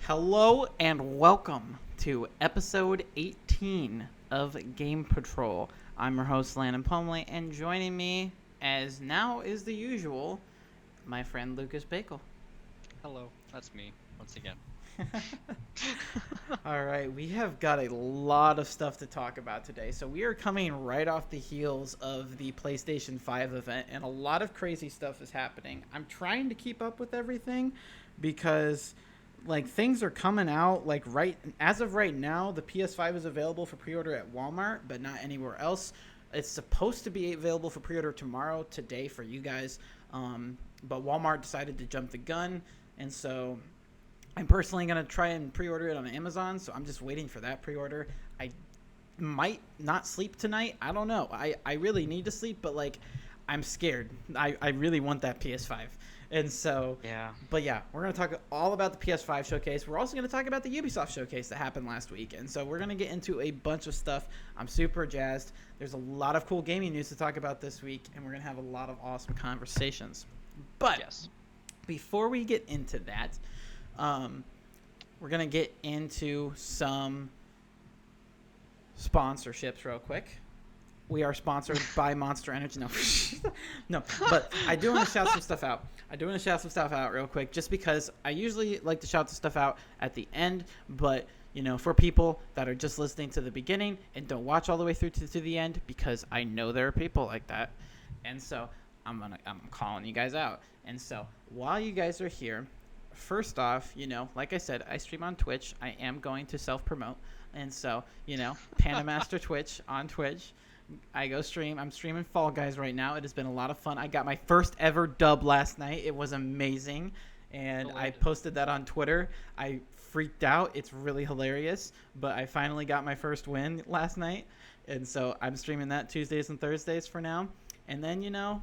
Hello and welcome to episode 18 of Game Patrol. I'm your host, Landon and Bakle, and joining me, as now is the usual, my friend Lucas Bakle. Hello, that's me once again. All right, we have got a lot of stuff to talk about today. So we are coming right off the heels of the PlayStation 5 event, and a lot of crazy stuff is happening. I'm trying to keep up with everything because things are coming out right as of right now. The PS5 is available for pre-order at Walmart, but not anywhere else. It's supposed to be available for pre-order tomorrow, today for you guys, but Walmart decided to jump the gun, and so I'm personally going to try and pre-order it on Amazon, so I'm just waiting for that pre-order. I might not sleep tonight. I don't know. I really need to sleep, but I'm scared. I really want that PS5. And so, Yeah. but yeah, we're going to talk all about the PS5 showcase. We're also going to talk about the Ubisoft showcase that happened last week. And so we're going to get into a bunch of stuff. I'm super jazzed. There's a lot of cool gaming news to talk about this week, and we're going to have a lot of awesome conversations. But Yes. before we get into that, we're going to get into some sponsorships real quick. We are sponsored by Monster Energy. No, no, but I do want to shout some stuff out real quick, just because I usually like to shout the stuff out at the end. But, for people that are just listening to the beginning and don't watch all the way through to the end, because I know there are people like that. And so I'm calling you guys out. And so while you guys are here, first off, like I said, I stream on Twitch. I am going to self-promote. And so, Panda Master Twitch on Twitch. I go stream. I'm streaming Fall Guys right now. It has been a lot of fun. I got my first ever dub last night. It was amazing. And I posted that on Twitter. I freaked out. It's really hilarious. But I finally got my first win last night. And so I'm streaming that Tuesdays and Thursdays for now. And then,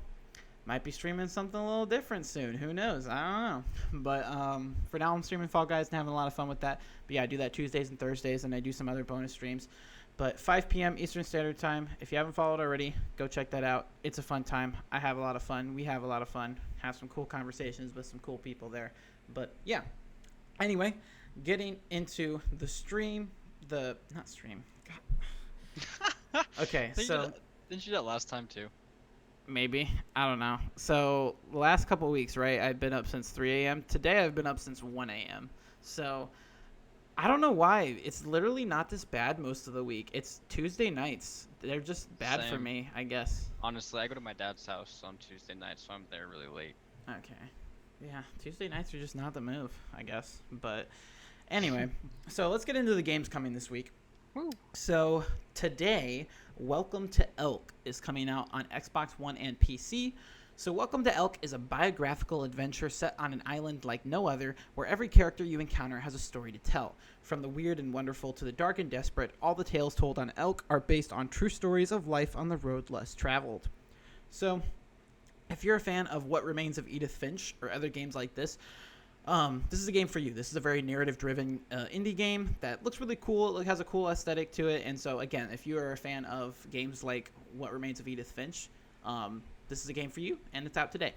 might be streaming something a little different soon. Who knows? I don't know. But for now, I'm streaming Fall Guys and having a lot of fun with that. But yeah, I do that Tuesdays and Thursdays, and I do some other bonus streams. But 5 p.m. Eastern Standard Time. If you haven't followed already, go check that out. It's a fun time. I have a lot of fun. We have a lot of fun. Have some cool conversations with some cool people there. But yeah. Anyway, getting into the stream. Not stream. God. Okay, so Didn't you do that last time too? maybe. I don't know. So the last couple of weeks, right, I've been up since 3 a.m. Today I've been up since 1 a.m. So I don't know why. It's literally not this bad most of the week. It's Tuesday nights. They're just bad for Same. me, I guess. Honestly, I go to my dad's house on Tuesday night, so I'm there really late. Okay. Yeah, Tuesday nights are just not the move, I guess. But anyway, so let's get into the games coming this week. Woo. So today, Welcome to Elk is coming out on Xbox One and PC. So Welcome to Elk is a biographical adventure set on an island like no other, where every character you encounter has a story to tell. From the weird and wonderful to the dark and desperate, all the tales told on Elk are based on true stories of life on the road less traveled. So if you're a fan of What Remains of Edith Finch or other games like this is a game for you. This is a very narrative-driven indie game that looks really cool. It has a cool aesthetic to it. And so, again, if you are a fan of games like What Remains of Edith Finch, this is a game for you, and it's out today.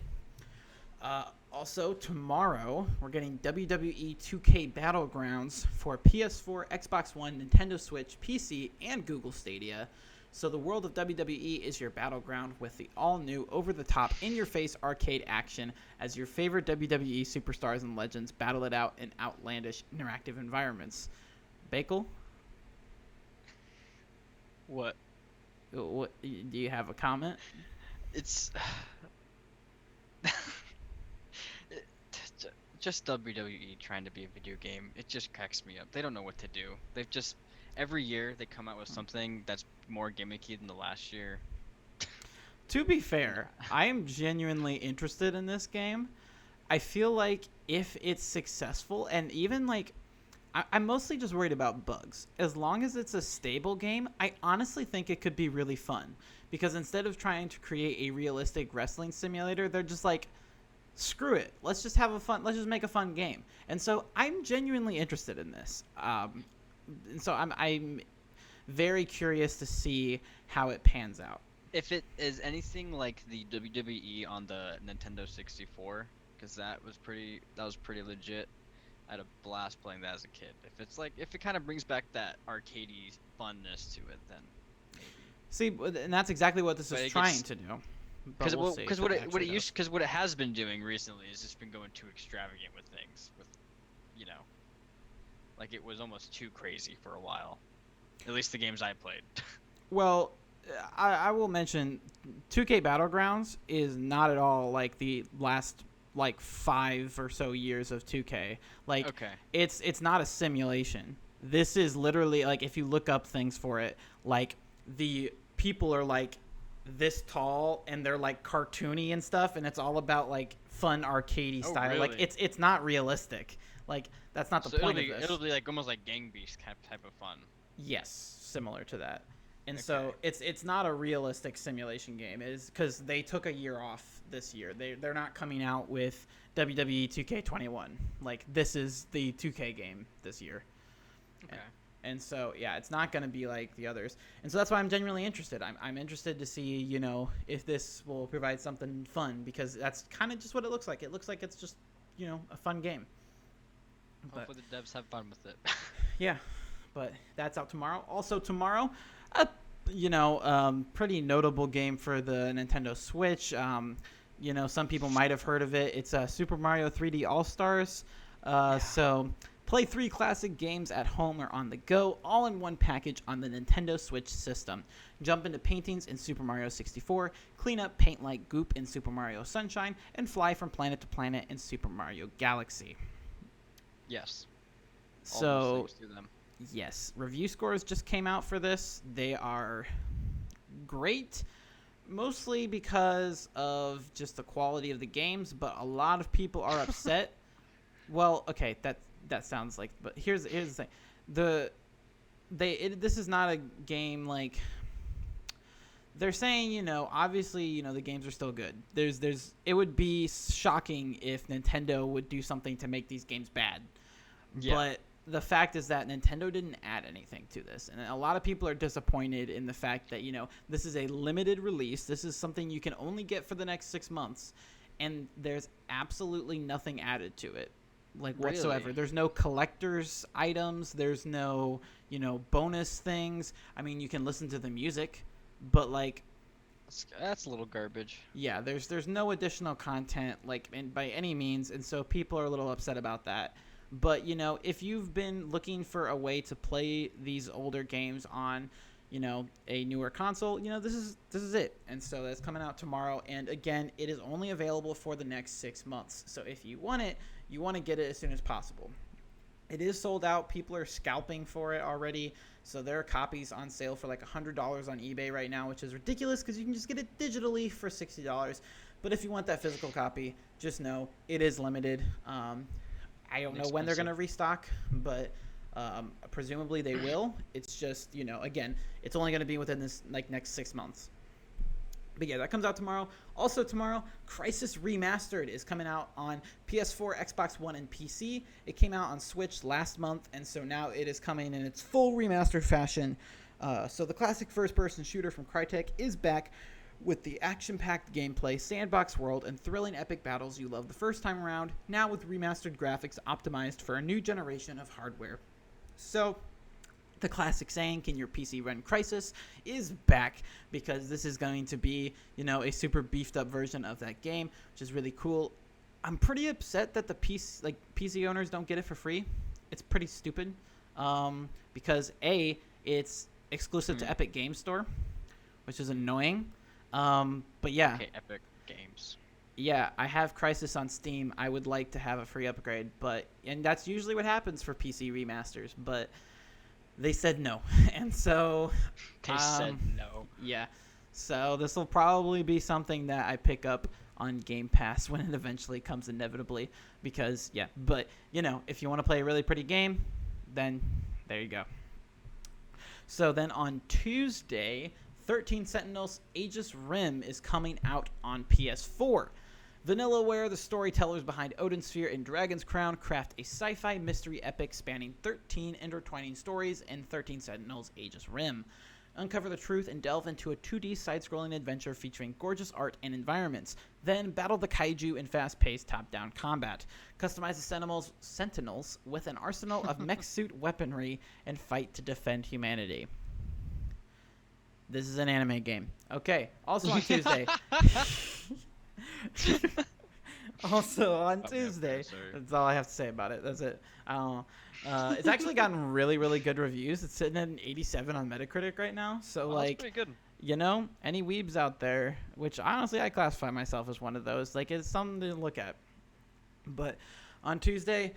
Also, tomorrow, we're getting WWE 2K Battlegrounds for PS4, Xbox One, Nintendo Switch, PC, and Google Stadia. So the world of WWE is your battleground with the all-new, over-the-top, in-your-face arcade action as your favorite WWE superstars and legends battle it out in outlandish, interactive environments. Bakle? What? What, do you have a comment? It's it- just WWE trying to be a video game. It just cracks me up. They don't know what to do. They've just every year they come out with something that's more gimmicky than the last year. To be fair, I am genuinely interested in this game. I feel like if it's successful, and even I'm mostly just worried about bugs. As long as it's a stable game, I honestly think it could be really fun. Because instead of trying to create a realistic wrestling simulator, they're just like, screw it. Let's just let's just make a fun game. And so I'm genuinely interested in this. And so I'm very curious to see how it pans out. If it is anything like the WWE on the Nintendo 64, because that was pretty legit. had a blast playing that as a kid. If it kind of brings back that arcadey funness to it, then maybe. See, and that's exactly what this But is it trying gets to do. But we'll see if what it it actually does. because what it has been doing recently is just been going too extravagant with things, with you know, like it was almost too crazy for a while. At least the games I played. Well, I will mention 2K Battlegrounds is not at all like the last like 5 or so years of 2K. Like Okay. it's not a simulation. This is literally like if you look up things for it, like the people are like this tall and they're like cartoony and stuff, and it's all about like fun arcadey Oh, style. Like really? it's not realistic. Like that's not the So point of this. it'll be like almost like Gang Beast type of fun. Yes, similar to that. And so Okay. it's not a realistic simulation game. It is because they took a year off this year. They're not coming out with WWE 2K21. Like this is the 2K game this year. Okay. And so yeah, it's not going to be like the others. And so that's why I'm genuinely interested. I'm interested to see, you know, if this will provide something fun, because that's kind of just what it looks like. It looks like it's just, you know, a fun game. But Hopefully the devs have fun with it. yeah, but that's out tomorrow. Also tomorrow, a pretty notable game for the Nintendo Switch. You know, some people might have heard of it. It's Super Mario 3D All Stars. So play 3 classic games at home or on the go, all in one package on the Nintendo Switch system. Jump into paintings in Super Mario 64, clean up paint like goop in Super Mario Sunshine, and fly from planet to planet in Super Mario Galaxy. Yes. All So those things to them. yes, review scores just came out for this. They are great, mostly because of just the quality of the games, but a lot of people are upset. Well, okay, that sounds like, but here's the thing. This is not a game like they're saying, you know, obviously, you know, the games are still good. It would be shocking if Nintendo would do something to make these games bad. Yeah. But the fact is that Nintendo didn't add anything to this. And a lot of people are disappointed in the fact that, you know, this is a limited release. This is something you can only get for the next 6 months. And there's absolutely nothing added to it, like whatsoever. Really? There's no collector's items. There's no, you know, bonus things. I mean, you can listen to the music, but like, That's a little garbage. yeah, there's no additional content like by any means, and so people are a little upset about that. But you know, if you've been looking for a way to play these older games on, you know, a newer console, you know, this is it. And so that's coming out tomorrow. And again, it is only available for the next 6 months. So if you want it, you want to get it as soon as possible. It is sold out. People are scalping for it already. So there are copies on sale for like $100 on eBay right now, which is ridiculous because you can just get it digitally for $60. But if you want that physical copy, just know it is limited. I don't know when they're going to restock, but presumably they will. It's just, you know, again, it's only going to be within this like next 6 months. But yeah, that comes out tomorrow. Also tomorrow, Crysis Remastered is coming out on PS4, Xbox One, and PC. It came out on Switch last month, and so now it is coming in its full remastered fashion. So the classic first-person shooter from Crytek is back with the action-packed gameplay, sandbox world, and thrilling epic battles you loved the first time around, now with remastered graphics optimized for a new generation of hardware. So the classic saying, can your PC run Crysis, is back, because this is going to be, you know, a super beefed up version of that game, which is really cool. I'm pretty upset that the PC owners don't get it for free. It's pretty stupid, because A, it's exclusive to Epic Games Store, which is annoying. But yeah. Okay, Epic Games. Yeah, I have Crysis on Steam. I would like to have a free upgrade, and that's usually what happens for PC remasters, but they said no. And so They said no. Yeah. So this will probably be something that I pick up on Game Pass when it eventually comes inevitably, because yeah, but you know, if you want to play a really pretty game, then there you go. So then on Tuesday, 13 Sentinels Aegis Rim is coming out on PS4. Vanillaware, the storytellers behind Odin Sphere and Dragon's Crown, craft a sci-fi mystery epic spanning 13 intertwining stories in 13 Sentinels Aegis Rim. Uncover the truth and delve into a 2D side-scrolling adventure featuring gorgeous art and environments. Then battle the kaiju in fast-paced top-down combat. Customize the sentinels with an arsenal of mech suit weaponry and fight to defend humanity. This is an anime game. Okay. Also on Tuesday. That's all I have to say about it. That's it. I don't know. It's actually gotten really, really good reviews. It's sitting at an 87 on Metacritic right now. So, that's pretty good. Any weebs out there, which honestly I classify myself as one of those, it's something to look at. But on Tuesday,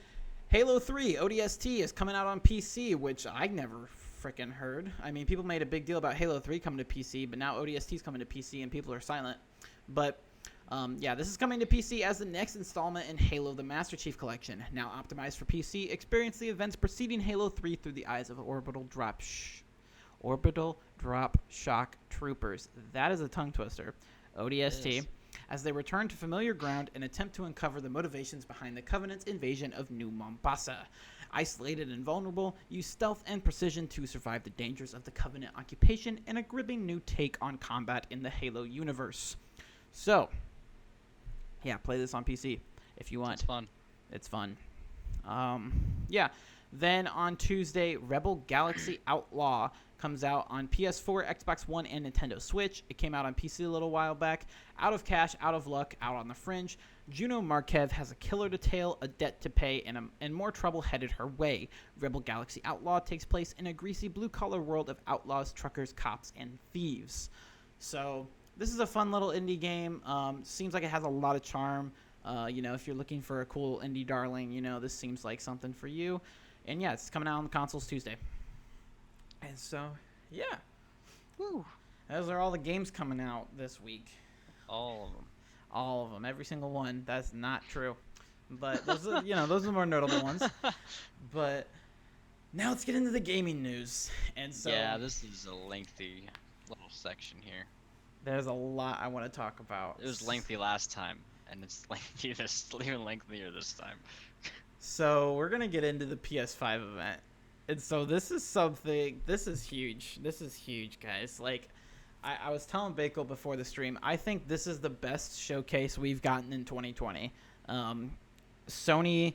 Halo 3 ODST is coming out on PC, which I never freaking heard. I mean, people made a big deal about Halo 3 coming to PC, but now ODST is coming to PC and people are silent. But this is coming to PC as the next installment in Halo the Master Chief Collection. Now optimized for PC, experience the events preceding Halo 3 through the eyes of Orbital Drop Shock Troopers. That is a tongue twister. ODST. As they return to familiar ground and attempt to uncover the motivations behind the Covenant's invasion of New Mombasa. Isolated and vulnerable, use stealth and precision to survive the dangers of the Covenant occupation and a gripping new take on combat in the Halo universe. So, play this on PC if you want. It's fun. Then on Tuesday, Rebel Galaxy Outlaw comes out on PS4, Xbox One, and Nintendo Switch. It came out on PC a little while back. Out of cash, out of luck, out on the fringe. Juno Markev has a killer to tail, a debt to pay, and more trouble headed her way. Rebel Galaxy Outlaw takes place in a greasy blue-collar world of outlaws, truckers, cops, and thieves. So this is a fun little indie game. Seems like it has a lot of charm. If you're looking for a cool indie darling, this seems like something for you. And it's coming out on the consoles Tuesday. And so, Woo. Those are all the games coming out this week. All of them, every single one. That's not true, but those are those are the more notable ones. But now let's get into the gaming news. And so this is a lengthy little section here. There's a lot I want to talk about. It was lengthy last time, and it's lengthy even lengthier this time. So we're gonna get into the PS5 event, and so this is huge. This is huge, guys. I was telling Bakle before the stream, I think this is the best showcase we've gotten in 2020. Sony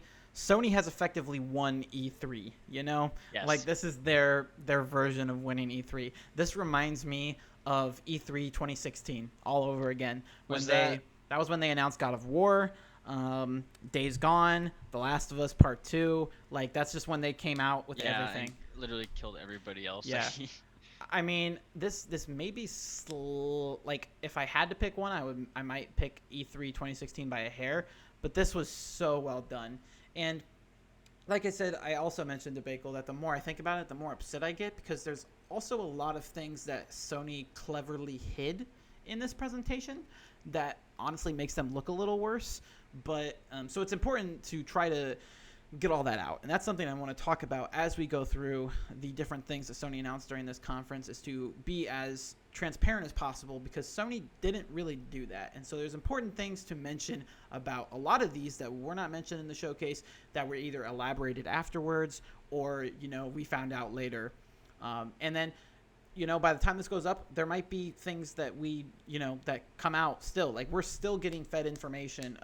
has effectively won E3, Yes. This is their version of winning E3. This reminds me of E3 2016 all over again. That was when they announced God of War, Days Gone, The Last of Us Part 2. That's just when they came out with everything. And literally killed everybody else. Yeah. I mean, this may be if I had to pick one, I might pick E3 2016 by a hair, but this was so well done. And like I said, I also mentioned to Bakle that the more I think about it, the more upset I get, because there's also a lot of things that Sony cleverly hid in this presentation that honestly makes them look a little worse. But so it's important to try to get all that out, and that's something I want to talk about as we go through the different things that Sony announced during this conference, is to be as transparent as possible, because Sony didn't really do that. And so there's important things to mention about a lot of these that were not mentioned in the showcase, that were either elaborated afterwards or we found out later. And then by the time this goes up, there might be things that we that come out still. We're still getting fed information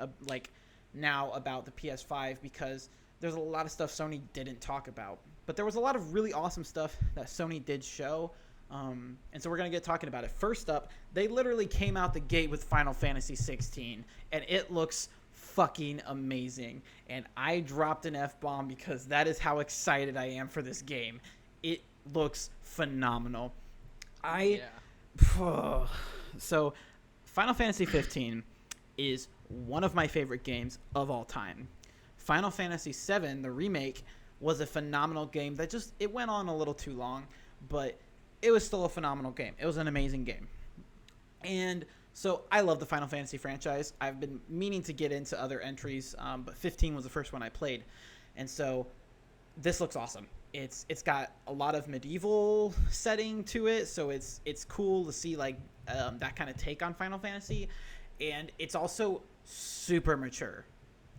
now about the PS5, because there's a lot of stuff Sony didn't talk about. But there was a lot of really awesome stuff that Sony did show. And so we're going to get talking about it. First up, they literally came out the gate with Final Fantasy 16, and it looks fucking amazing. And I dropped an F-bomb because that is how excited I am for this game. It looks phenomenal. So Final Fantasy 15 is one of my favorite games of all time. Final Fantasy 7, the remake, was a phenomenal game that it went on a little too long, but it was still a phenomenal game. It was an amazing game. And so I love the Final Fantasy franchise. I've been meaning to get into other entries, but 15 was the first one I played. And so this looks awesome. It's got a lot of medieval setting to it, so it's cool to see that kind of take on Final Fantasy. And it's also super mature.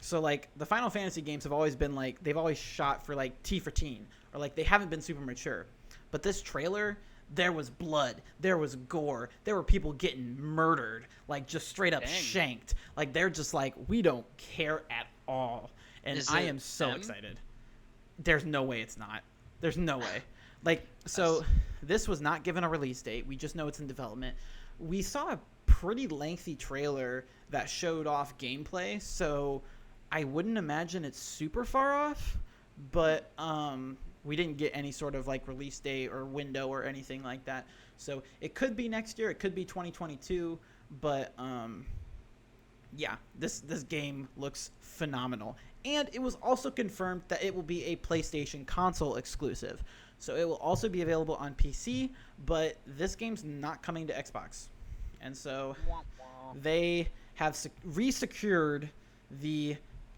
So the Final Fantasy games have always been they've always shot for T for teen, or they haven't been super mature. But this trailer, there was blood, there was gore, there were people getting murdered, like just straight up Dang. shanked. Like they're just like, we don't care at all. And Is I it am so them? excited. There's no way it's not. There's no way. Like, so this was not given a release date. We just know it's in development. We saw a pretty lengthy trailer that showed off gameplay, so I wouldn't imagine it's super far off, but we didn't get any sort of like release date or window or anything like that. So it could be next year, it could be 2022, but yeah, this game looks phenomenal. And it was also confirmed that it will be a PlayStation console exclusive. So it will also be available on PC, but this game's not coming to Xbox. And so they have re-secured the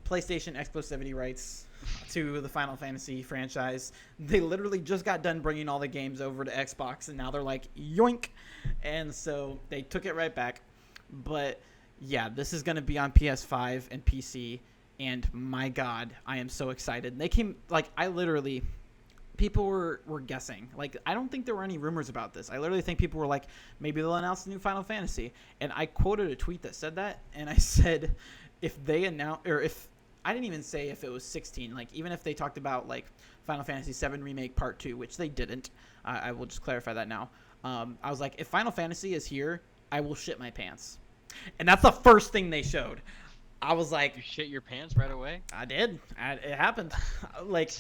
PlayStation exclusivity rights to the Final Fantasy franchise. They literally just got done bringing all the games over to Xbox, and now they're like, yoink! And so they took it right back. But yeah, this is going to be on PS5 and PC, and my God, I am so excited. They came, like, people were guessing. Like, I don't think there were any rumors about this. I literally think people were like, maybe they'll announce the new Final Fantasy. And I quoted a tweet that said that, and I said, if they announce, or if, I didn't even say if it was 16. Like, even if they talked about, like, Final Fantasy VII Remake Part 2, which they didn't. I will just clarify that now. I was like, if Final Fantasy is here, I will shit my pants. And that's the first thing they showed. I was like... You shit your pants right away? I did. It happened. Like,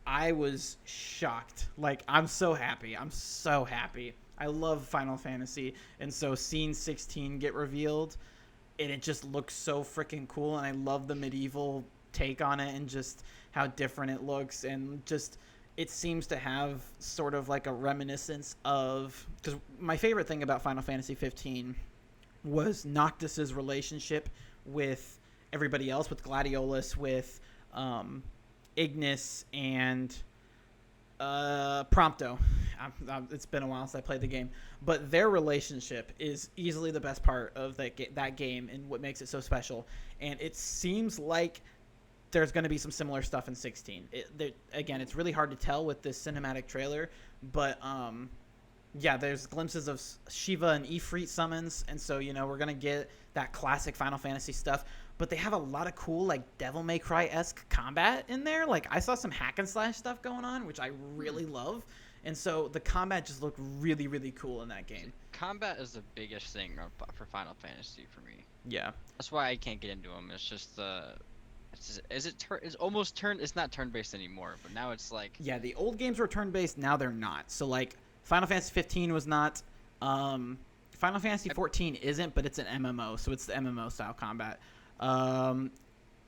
I was shocked. Like, I'm so happy. I'm so happy. I love Final Fantasy. And so seeing 16 get revealed, and it just looks so freaking cool. And I love the medieval take on it and just how different it looks. And just, it seems to have sort of like a reminiscence of... Because my favorite thing about Final Fantasy 15 was Noctis's relationship with everybody else, with Gladiolus, with Ignis, and Prompto. It's been a while since I played the game, but their relationship is easily the best part of that game and what makes it so special. And it seems like there's going to be some similar stuff in 16. Again, it's really hard to tell with this cinematic trailer, but yeah, there's glimpses of Shiva and Ifrit summons, and so, we're going to get that classic Final Fantasy stuff, but they have a lot of cool, like, Devil May Cry-esque combat in there. Like, I saw some hack and slash stuff going on, which I really love, and so the combat just looked really, really cool in that game. Combat is the biggest thing for Final Fantasy for me. Yeah. That's why I can't get into them. It's just it's almost it's not turn-based anymore, but now it's like... Yeah, the old games were turn-based, now they're not. So, like, Final Fantasy 15 was not. Final Fantasy 14 isn't, but it's an MMO, so it's the MMO style combat. And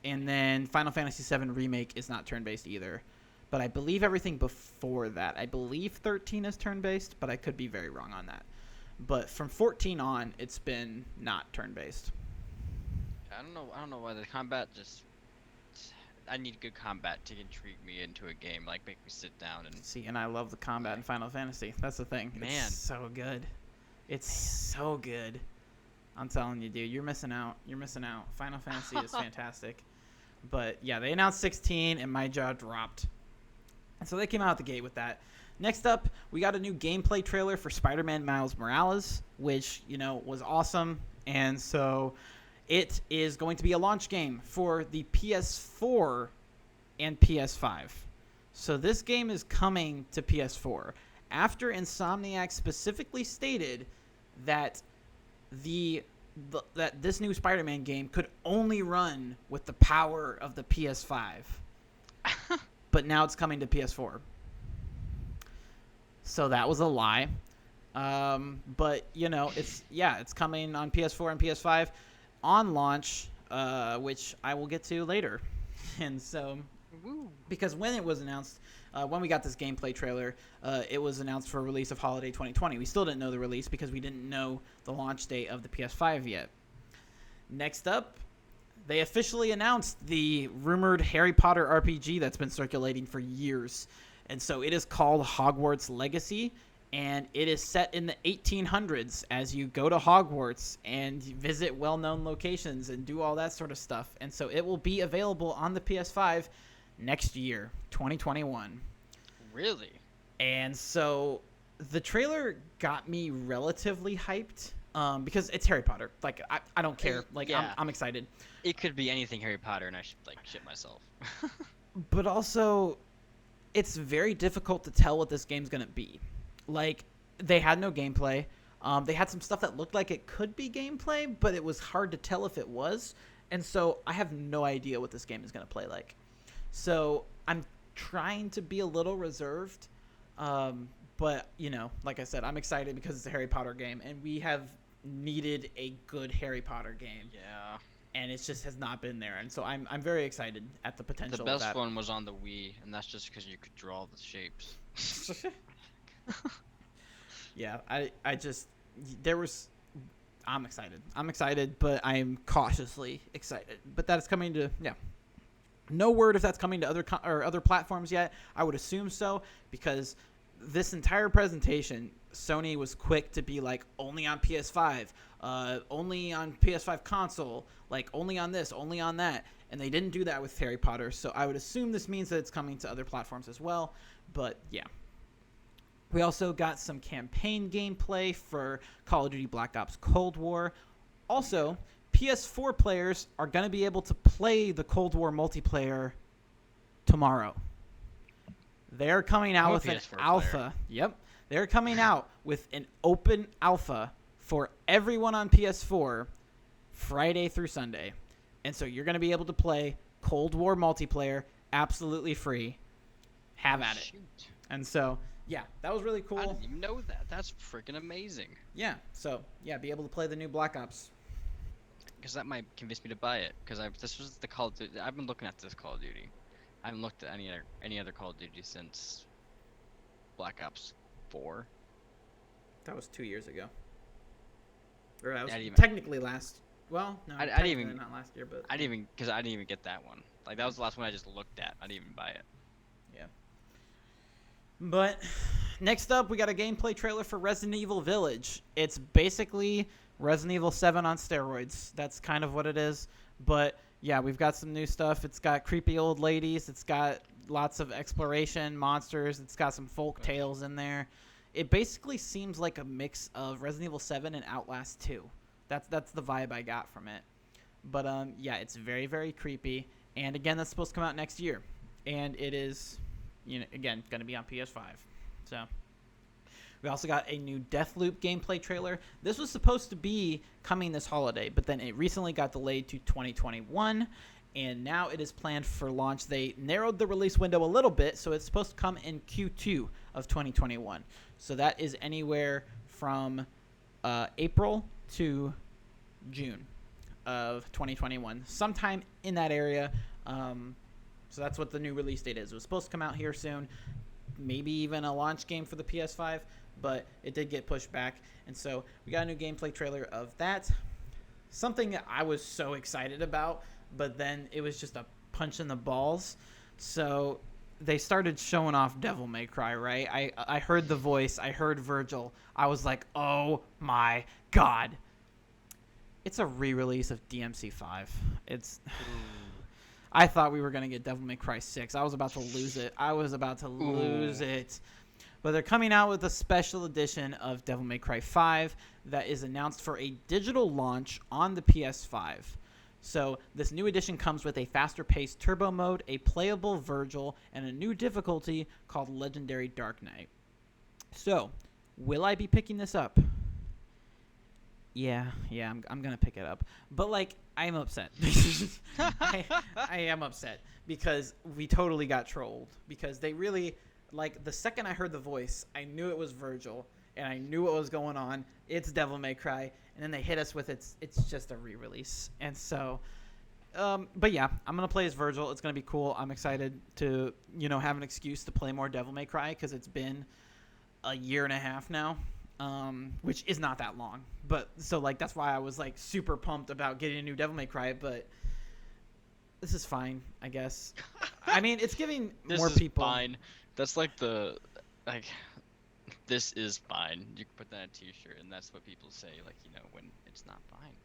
then Final Fantasy 7 Remake is not turn-based either. But I believe everything before that. I believe 13 is turn-based, but I could be very wrong on that. But from 14 on, it's been not turn-based. I don't know why the combat just... I need good combat to intrigue me into a game, like make me sit down and... See, and I love the combat in Final Fantasy. That's the thing. Man. It's so good. It's so good. I'm telling you, dude, you're missing out. You're missing out. Final Fantasy is fantastic. But, yeah, they announced 16, and my jaw dropped. And so they came out the gate with that. Next up, we got a new gameplay trailer for Spider-Man Miles Morales, which, was awesome. And so... it is going to be a launch game for the PS4 and PS5. So this game is coming to PS4 after Insomniac specifically stated that that this new Spider-Man game could only run with the power of the PS5. But now it's coming to PS4. So that was a lie. But it's coming on PS4 and PS5. On launch, which I will get to later. And so, because when it was announced, when we got this gameplay trailer, it was announced for release of Holiday 2020. We still didn't know the release because we didn't know the launch date of the PS5 yet. Next up, they officially announced the rumored Harry Potter RPG that's been circulating for years. And so it is called Hogwarts Legacy. And it is set in the 1800s as you go to Hogwarts and visit well-known locations and do all that sort of stuff. And so it will be available on the PS5 next year, 2021. Really? And so the trailer got me relatively hyped because it's Harry Potter. Like I don't care. Like Yeah. I'm excited. It could be anything Harry Potter, and I should like shit myself. But also, it's very difficult to tell what this game's gonna be. Like they had no gameplay. They had some stuff that looked like it could be gameplay, but it was hard to tell if it was. And so I have no idea what this game is gonna play like. So I'm trying to be a little reserved. But, you know, like I said, I'm excited because it's a Harry Potter game, and we have needed a good Harry Potter game, Yeah. and it just has not been there. And so I'm very excited at the potential The of best that. one was on the Wii, and that's just because you could draw the shapes. Yeah, I just there was I'm excited. I'm excited, but I'm cautiously excited. But that's coming to no word if that's coming to other platforms yet. I would assume so because this entire presentation, Sony was quick to be like only on PS5, only on PS5 console, like only on this, only on that, and they didn't do that with Harry Potter. So I would assume this means that it's coming to other platforms as well. But yeah. We also got some campaign gameplay for Call of Duty Black Ops Cold War. Also, PS4 players are going to be able to play the Cold War multiplayer tomorrow. They're coming out with an alpha. Yep. They're coming out with an open alpha for everyone on PS4 Friday through Sunday. And so you're going to be able to play Cold War multiplayer absolutely free. Have at it. Shoot. And so, yeah, that was really cool. I didn't even know that. That's freaking amazing. Yeah, so, yeah, be able to play the new Black Ops. Because that might convince me to buy it. Because this was the Call of Duty. I've been looking at this Call of Duty. I haven't looked at any other Call of Duty since Black Ops 4. That was 2 years ago. Or that was I didn't even- technically last. Well, no, I didn't technically even- not last year, but I didn't even get that one. Like that was the last one I just looked at. I didn't even buy it. yeah. But next up, we got a gameplay trailer for Resident Evil Village. It's basically Resident Evil 7 on steroids. That's kind of what it is. But yeah, we've got some new stuff. It's got creepy old ladies. It's got lots of exploration, monsters. It's got some folk tales in there. It basically seems like a mix of Resident Evil 7 and Outlast 2. That's the vibe I got from it. But yeah, it's very, very creepy. And again, that's supposed to come out next year. And it is, you know, again, going to be on PS5. So we also got a new Deathloop gameplay trailer. This was supposed to be coming this holiday, but then it recently got delayed to 2021, and now it is planned for launch. They narrowed the release window a little bit, so it's supposed to come in Q2 of 2021. So that is anywhere from April to June of 2021, sometime in that area. So that's what the new release date is. It was supposed to come out here soon, maybe even a launch game for the PS5, but it did get pushed back. And so we got a new gameplay trailer of that. Something that I was so excited about, but then it was just a punch in the balls. So they started showing off Devil May Cry, right? I heard the voice. I heard Virgil. I was like, oh my God. It's a re-release of DMC5. It's... I thought we were going to get Devil May Cry 6. I was about to lose it. But they're coming out with a special edition of Devil May Cry 5 that is announced for a digital launch on the PS5. So this new edition comes with a faster-paced turbo mode, a playable Virgil, and a new difficulty called Legendary Dark Knight. So, will I be picking this up? Yeah, I'm going to pick it up. But, like, I am upset. I am upset because we totally got trolled. Because they really, like, the second I heard the voice, I knew it was Virgil, and I knew what was going on. It's Devil May Cry. And then they hit us with it's just a re-release. And so, but yeah, I'm going to play as Virgil. It's going to be cool. I'm excited to, you know, have an excuse to play more Devil May Cry because it's been a year and a half now. Which is not that long, but so like that's why I was like super pumped about getting a new Devil May Cry, but this is fine, I guess. I mean, it's giving more people. This is fine. That's like this is fine. You can put that on a T-shirt, and that's what people say, like, you know, when it's not fine.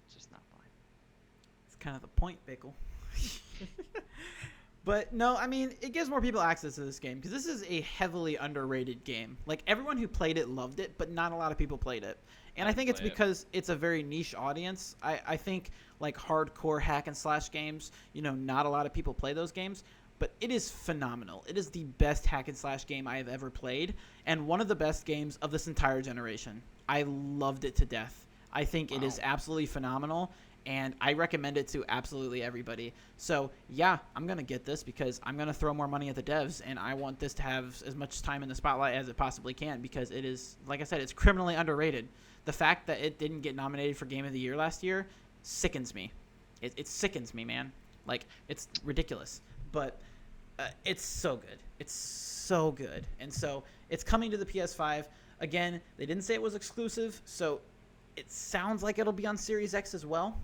It's just not fine. It's kind of the point, Bakle. But no, I mean, it gives more people access to this game because this is a heavily underrated game. Like, everyone who played it loved it, but not a lot of people played it. And I think it's because it's a very niche audience. I think, like, hardcore hack and slash games, not a lot of people play those games. But it is phenomenal. It is the best hack and slash game I have ever played, and one of the best games of this entire generation. I loved it to death. I think it is absolutely phenomenal, and I recommend it to absolutely everybody. So, yeah, I'm going to get this because I'm going to throw more money at the devs, and I want this to have as much time in the spotlight as it possibly can because it is, like I said, it's criminally underrated. The fact that it didn't get nominated for Game of the Year last year sickens me. It sickens me, man. Like, it's ridiculous. But it's so good. It's so good. And so it's coming to the PS5. Again, they didn't say it was exclusive, so it sounds like it'll be on Series X as well.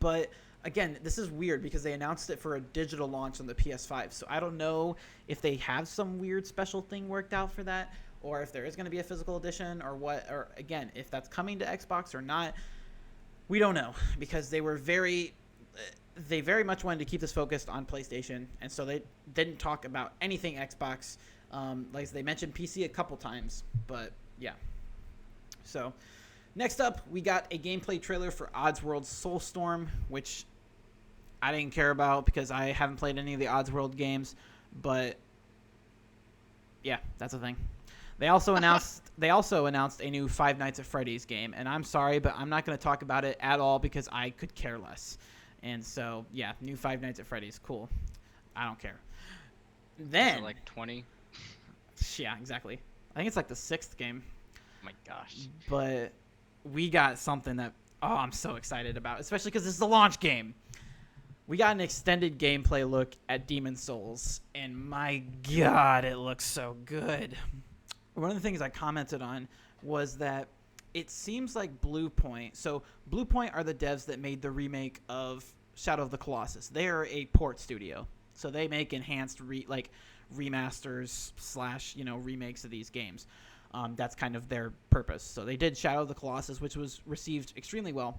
But again, this is weird because they announced it for a digital launch on the PS5. So I don't know if they have some weird special thing worked out for that, or if there is going to be a physical edition, or what, or again, if that's coming to Xbox or not. We don't know because they very much wanted to keep this focused on PlayStation, and so they didn't talk about anything Xbox. Like they mentioned PC a couple times, but yeah. So next up, we got a gameplay trailer for Oddsworld's Soulstorm, which I didn't care about because I haven't played any of the Oddsworld games, but yeah, that's a thing. They also announced a new Five Nights at Freddy's game, and I'm sorry, but I'm not going to talk about it at all because I could care less. And so, yeah, new Five Nights at Freddy's, cool. I don't care. Then, like 20. Yeah, exactly. I think it's like the 6th game. Oh my gosh. But we got something that I'm so excited about, especially because this is the launch game. We got an extended gameplay look at Demon's Souls, and my God, it looks so good. One of the things I commented on was that it seems like Bluepoint. So Bluepoint are the devs that made the remake of Shadow of the Colossus. They are a port studio, so they make enhanced remasters / remakes of these games. That's kind of their purpose. So they did Shadow of the Colossus, which was received extremely well.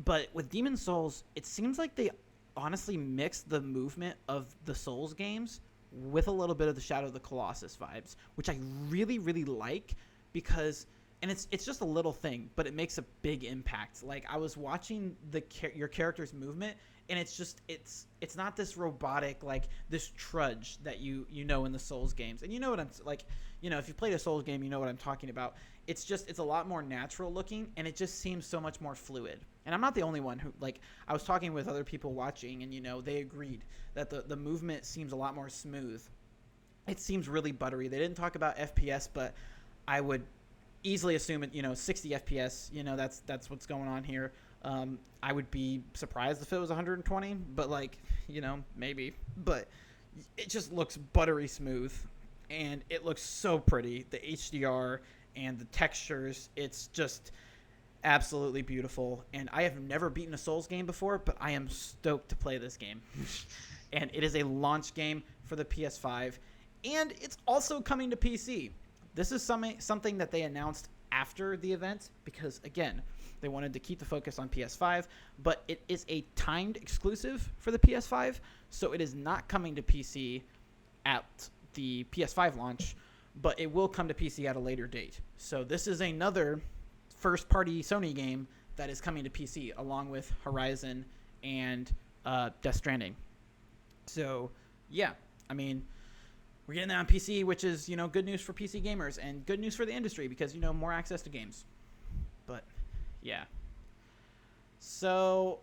But with Demon's Souls, it seems like they honestly mixed the movement of the Souls games with a little bit of the Shadow of the Colossus vibes, which I really, really like because, and it's just a little thing, but it makes a big impact. Like, I was watching your character's movement, and it's not this robotic, like this trudge that you know in the Souls games. And you know what I'm like, if you played a Souls game, you know what I'm talking about. It's a lot more natural looking, and it just seems so much more fluid. And I'm not the only one who, like, I was talking with other people watching, and they agreed that the movement seems a lot more smooth. It seems really buttery. They didn't talk about FPS, but I would easily assume it, 60 FPS, that's what's going on here. I would be surprised if it was 120, but maybe. But it just looks buttery smooth, and it looks so pretty. The HDR and the textures, it's just absolutely beautiful. And I have never beaten a Souls game before, but I am stoked to play this game. And it is a launch game for the PS5, and it's also coming to PC. This is something that they announced after the event because, again, they wanted to keep the focus on PS5, but it is a timed exclusive for the PS5, so it is not coming to PC at the PS5 launch, but it will come to PC at a later date. So this is another first-party Sony game that is coming to PC, along with Horizon and Death Stranding. So, yeah, I mean, we're getting that on PC, which is, good news for PC gamers and good news for the industry because, more access to games. But, yeah. So,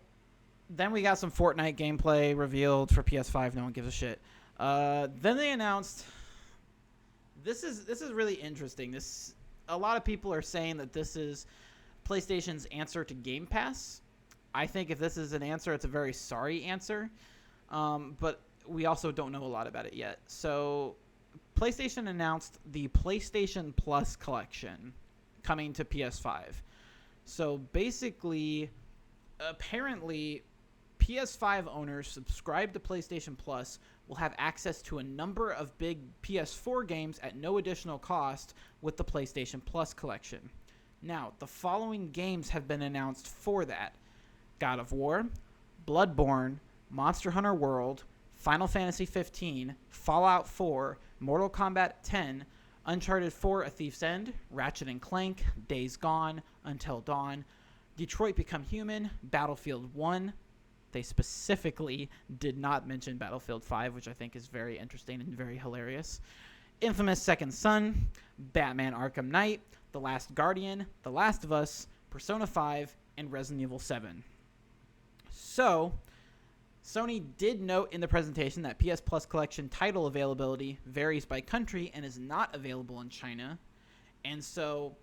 then we got some Fortnite gameplay revealed for PS5. No one gives a shit. Then they announced... This is really interesting. A lot of people are saying that this is PlayStation's answer to Game Pass. I think if this is an answer, it's a very sorry answer. But we also don't know a lot about it yet. So PlayStation announced the PlayStation Plus collection coming to PS5. So basically, apparently, PS5 owners subscribed to PlayStation Plus will have access to a number of big PS4 games at no additional cost with the PlayStation Plus collection. Now, the following games have been announced for that: God of War, Bloodborne, Monster Hunter World, Final Fantasy 15, Fallout 4, Mortal Kombat 10, Uncharted 4: A Thief's End, Ratchet and Clank, Days Gone, Until Dawn, Detroit Become Human, Battlefield 1. They specifically did not mention Battlefield 5, which I think is very interesting and very hilarious. Infamous Second Son, Batman Arkham Knight, The Last Guardian, The Last of Us, Persona 5, and Resident Evil 7. So, Sony did note in the presentation that PS Plus Collection title availability varies by country and is not available in China. And so,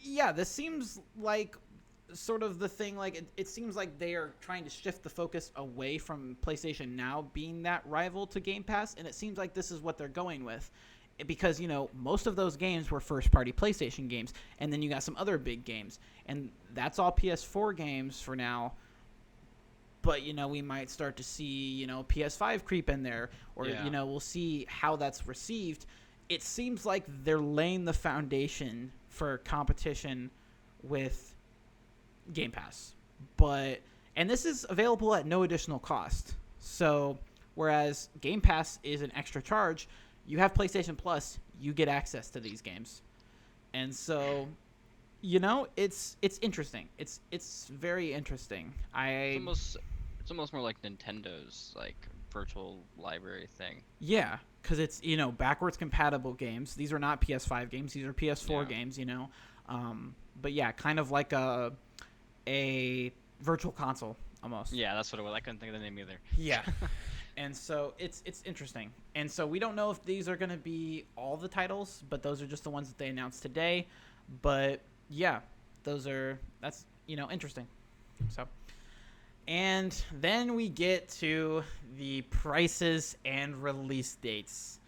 yeah, this seems like sort of the thing, like it seems like they are trying to shift the focus away from PlayStation Now being that rival to Game Pass, and it seems like this is what they're going with. Because, most of those games were first-party PlayStation games, and then you got some other big games. And that's all PS4 games for now. But, we might start to see, PS5 creep in there. Or, we'll see how that's received. It seems like they're laying the foundation for competition with Game Pass. And this is available at no additional cost. So, whereas Game Pass is an extra charge, you have PlayStation Plus, you get access to these games. And so, it's interesting. It's very interesting. It's almost more like Nintendo's like virtual library thing. Yeah, because it's backwards compatible games. These are not PS5 games. These are PS4 games. But yeah, kind of like a virtual console almost. Yeah, that's what it was. I couldn't think of the name either. Yeah. And so it's interesting. And so we don't know if these are going to be all the titles, but those are just the ones that they announced today. But yeah, that's interesting. So, and then we get to the prices and release dates.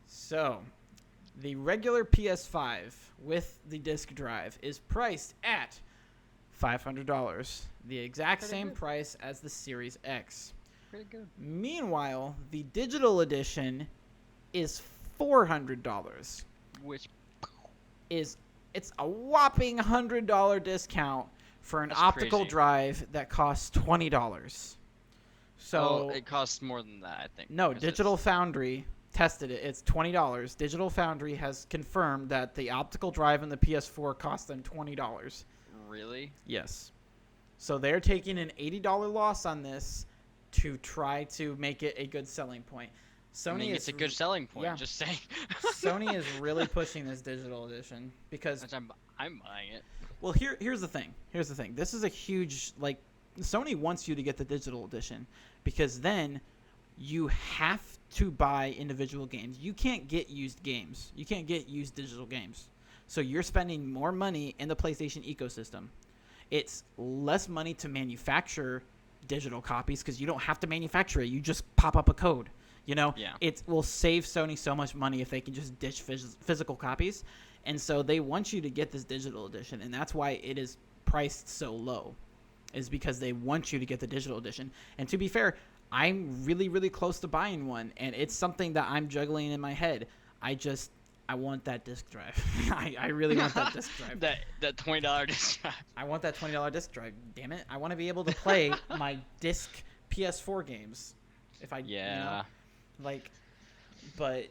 So, the regular PS5 with the disc drive is priced at $500, the exact same price as the Series X. Pretty good. Meanwhile, the digital edition is $400. Which it's a whopping $100 discount for an optical crazy. Drive that costs $20. So it costs more than that, I think. No, Digital Foundry tested it. It's $20. Digital Foundry has confirmed that the optical drive in the PS4 cost them $20. Really? Yes. So they're taking an $80 loss on this to try to make it a good selling point. It's a good selling point. Yeah. Just saying. Sony is really pushing this digital edition because I'm buying it. Well, here's the thing. This is a huge Sony wants you to get the digital edition because then you have to buy individual games. You can't get used games. You can't get used digital games. So you're spending more money in the PlayStation ecosystem. It's less money to manufacture digital copies because you don't have to manufacture it. You just pop up a code. Yeah. It will save Sony so much money if they can just ditch physical copies. And so they want you to get this digital edition, and that's why it is priced so low, is because they want you to get the digital edition. And to be fair, I'm really, really close to buying one, and it's something that I'm juggling in my head. I want that disc drive. I really want that disc drive. that $20 disc drive. I want that $20 disc drive. Damn it! I want to be able to play my disc PS4 games. If I but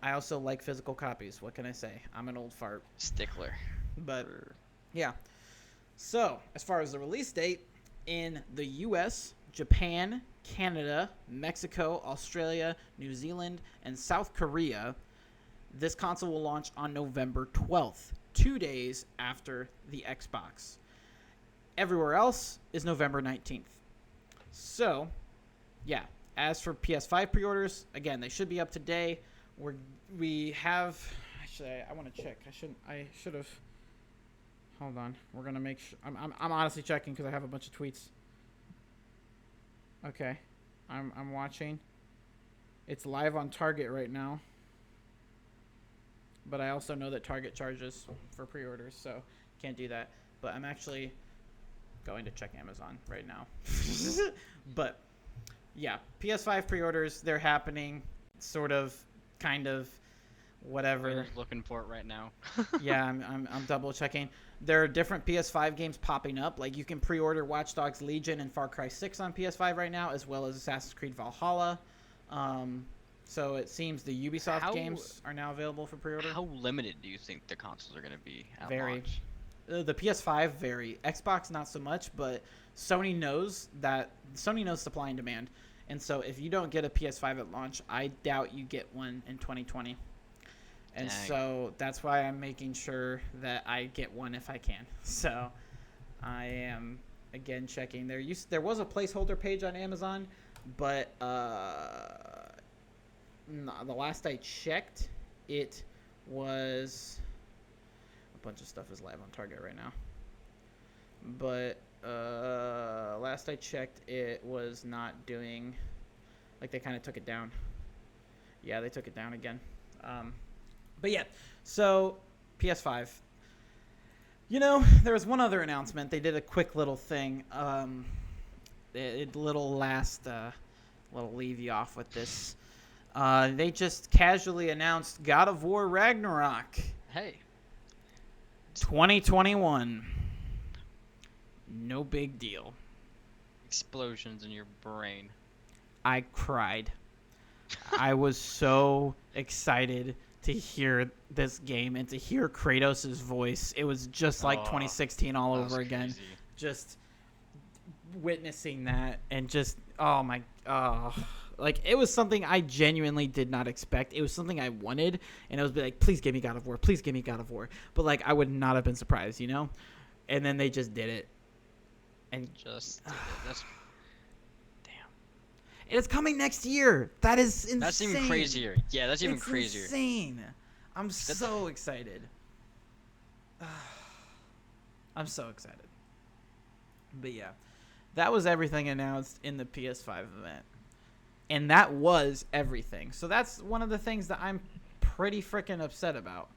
I also like physical copies. What can I say? I'm an old fart. Stickler. But yeah. So as far as the release date, in the U.S., Japan, Canada, Mexico, Australia, New Zealand, and South Korea, this console will launch on November 12th, 2 days after the Xbox. Everywhere else is November 19th. So, yeah. As for PS5 pre-orders, again, they should be up today. We have. Actually, I want to check. I should have. Hold on. We're gonna make sure. I'm honestly checking because I have a bunch of tweets. Okay, I'm watching. It's live on Target right now. But I also know that Target charges for pre-orders, so can't do that. But I'm actually going to check Amazon right now. But yeah, PS5 pre-orders, they're happening kind of whatever. just looking for it right now. Yeah, I'm double checking. There are different PS5 games popping up. Like you can pre-order Watch Dogs Legion and Far Cry 6 on PS5 right now, as well as Assassin's Creed Valhalla. So it seems the Ubisoft games are now available for pre-order. How limited do you think the consoles are going to be at Very. launch? The PS5 very. Xbox not so much, but Sony knows supply and demand. And so if you don't get a PS5 at launch, I doubt you get one in 2020. And Dang. so that's why I'm making sure that I get one if I can. So I am again checking. There was a placeholder page on Amazon, but the last I checked, it was a bunch of stuff is live on Target right now. But last I checked, it was not doing. Like they kind of took it down. Yeah, they took it down again. But yeah, so PS5. You know, there was one other announcement. They did a quick little thing. Little leave you off with this. They just casually announced God of War Ragnarok Hey. 2021. No big deal. Explosions in your brain. I cried. I was so excited to hear this game and to hear Kratos' voice. It was just like 2016 all over again. Crazy. Just witnessing that and just like it was something I genuinely did not expect. It was something I wanted, and it was like, please give me God of War, please give me God of War. But like I would not have been surprised, you know. And then they just did it, and Just that's and it's coming next year. That is insane. That's even crazier. Yeah, that's even crazier. Insane. I'm so excited. I'm so excited. But yeah, that was everything announced in the PS5 event. And that was everything. So that's one of the things that I'm pretty freaking upset about.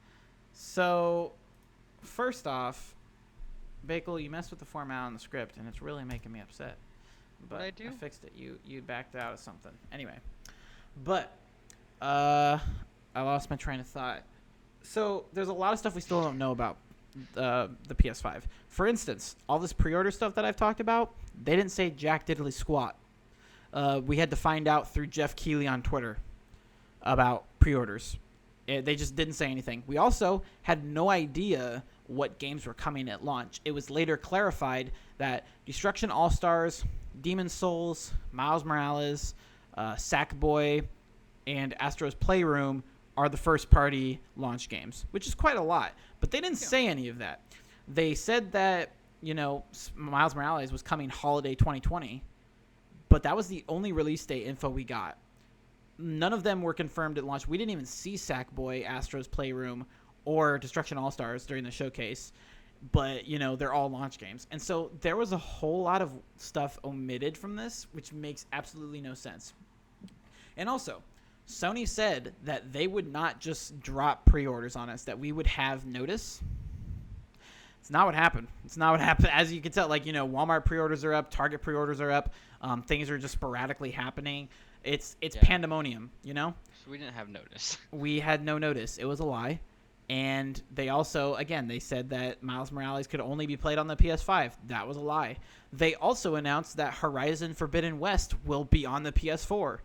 So, first off, Bakle, you messed with the format on the script, and it's really making me upset. But What'd I do? I fixed it. You backed out of something. Anyway. But, I lost my train of thought. So, there's a lot of stuff we still don't know about the PS5. For instance, all this pre-order stuff that I've talked about, they didn't say jack diddly squat. We had to find out through Jeff Keighley on Twitter about pre-orders. They just didn't say anything. We also had no idea what games were coming at launch. It was later clarified that Destruction All-Stars, Demon's Souls, Miles Morales, Sackboy, and Astro's Playroom are the first-party launch games, which is quite a lot. But they didn't say any of that. They said that, you know, Miles Morales was coming holiday 2020, but that was the only release date info we got. None of them were confirmed at launch. We didn't even see Sackboy, Astro's Playroom, or Destruction All-Stars during the showcase. But, you know, they're all launch games. And so there was a whole lot of stuff omitted from this, which makes absolutely no sense. And also, Sony said that they would not just drop pre-orders on us, that we would have notice. It's not what happened. It's not what happened. As you can tell, like, you know, Walmart pre-orders are up, Target pre-orders are up. Things are just sporadically happening. It's pandemonium, you know? So we didn't have notice. We had no notice. It was a lie. And they also, again, they said that Miles Morales could only be played on the PS5. That was a lie. They also announced that Horizon Forbidden West will be on the PS4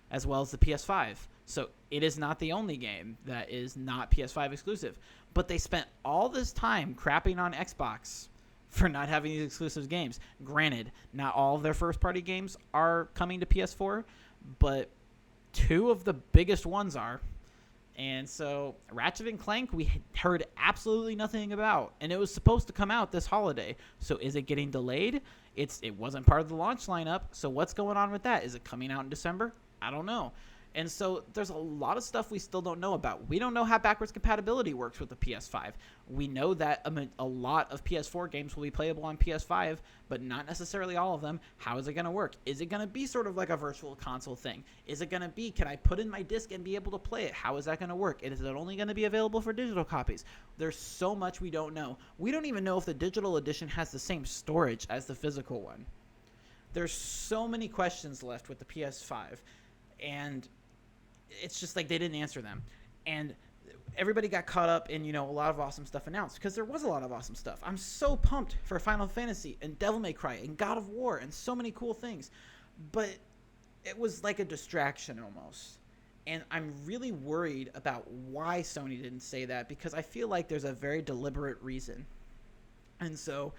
as well as the PS5. So it is not the only game that is not PS5 exclusive. But they spent all this time crapping on Xbox for not having these exclusive games. Granted, not all of their first-party games are coming to PS4, but two of the biggest ones are. And so Ratchet and Clank, we heard absolutely nothing about, and it was supposed to come out this holiday. So is it getting delayed? It wasn't part of the launch lineup. So what's going on with that? Is it coming out in December? I don't know. And so there's a lot of stuff we still don't know about. We don't know how backwards compatibility works with the PS5. We know that a lot of PS4 games will be playable on PS5, but not necessarily all of them. How is it going to work? Is it going to be sort of like a virtual console thing? Is it going to be, can I put in my disc and be able to play it? How is that going to work? Is it only going to be available for digital copies? There's so much we don't know. We don't even know if the digital edition has the same storage as the physical one. There's so many questions left with the PS5, and it's just like they didn't answer them. And everybody got caught up in, a lot of awesome stuff announced, because there was a lot of awesome stuff. I'm so pumped for Final Fantasy and Devil May Cry and God of War and so many cool things. But it was like a distraction almost. And I'm really worried about why Sony didn't say that, because I feel like there's a very deliberate reason. And so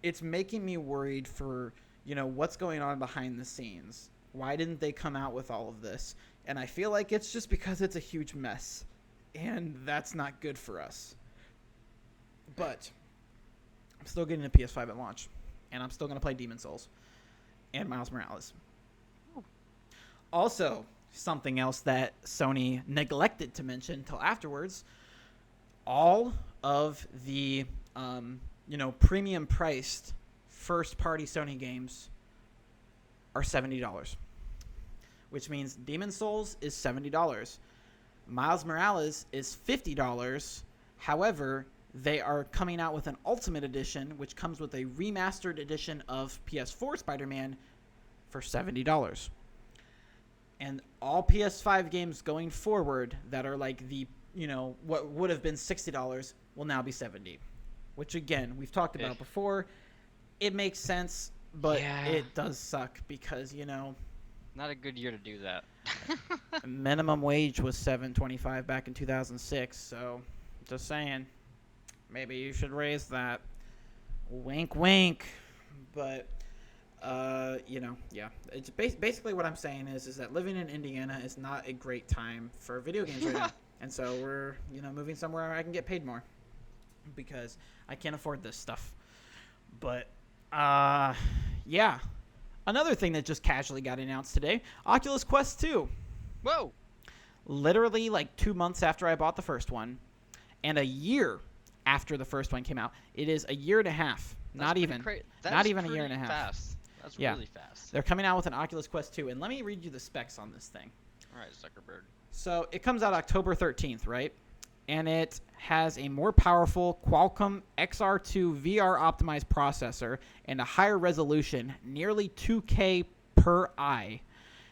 it's making me worried for, what's going on behind the scenes. Why didn't they come out with all of this? And I feel like it's just because it's a huge mess. And that's not good for us. But I'm still getting a PS5 at launch. And I'm still going to play Demon's Souls and Miles Morales. Also, something else that Sony neglected to mention until afterwards, all of the, premium priced first-party Sony games are $70. Which means Demon's Souls is $70. Miles Morales is $50. However, they are coming out with an Ultimate Edition, which comes with a remastered edition of PS4 Spider-Man for $70. And all PS5 games going forward that are like the, what would have been $60 will now be $70. Which, again, we've talked about before. It makes sense, but it does suck because, Not a good year to do that. minimum wage was $7.25 back in 2006, so just saying, maybe you should raise that. Wink, wink. But, it's basically what I'm saying is that living in Indiana is not a great time for video games right now, and so we're moving somewhere where I can get paid more because I can't afford this stuff. But, yeah. Another thing that just casually got announced today, Oculus Quest 2. Whoa! Literally like 2 months after I bought the first one, and a year after the first one came out. It is a year and a half. Not even a year and a half. Fast. That's really fast. They're coming out with an Oculus Quest 2, and let me read you the specs on this thing. All right, Zuckerberg. So it comes out October 13th, right? And it has a more powerful Qualcomm XR2 VR optimized processor and a higher resolution, nearly 2K per eye.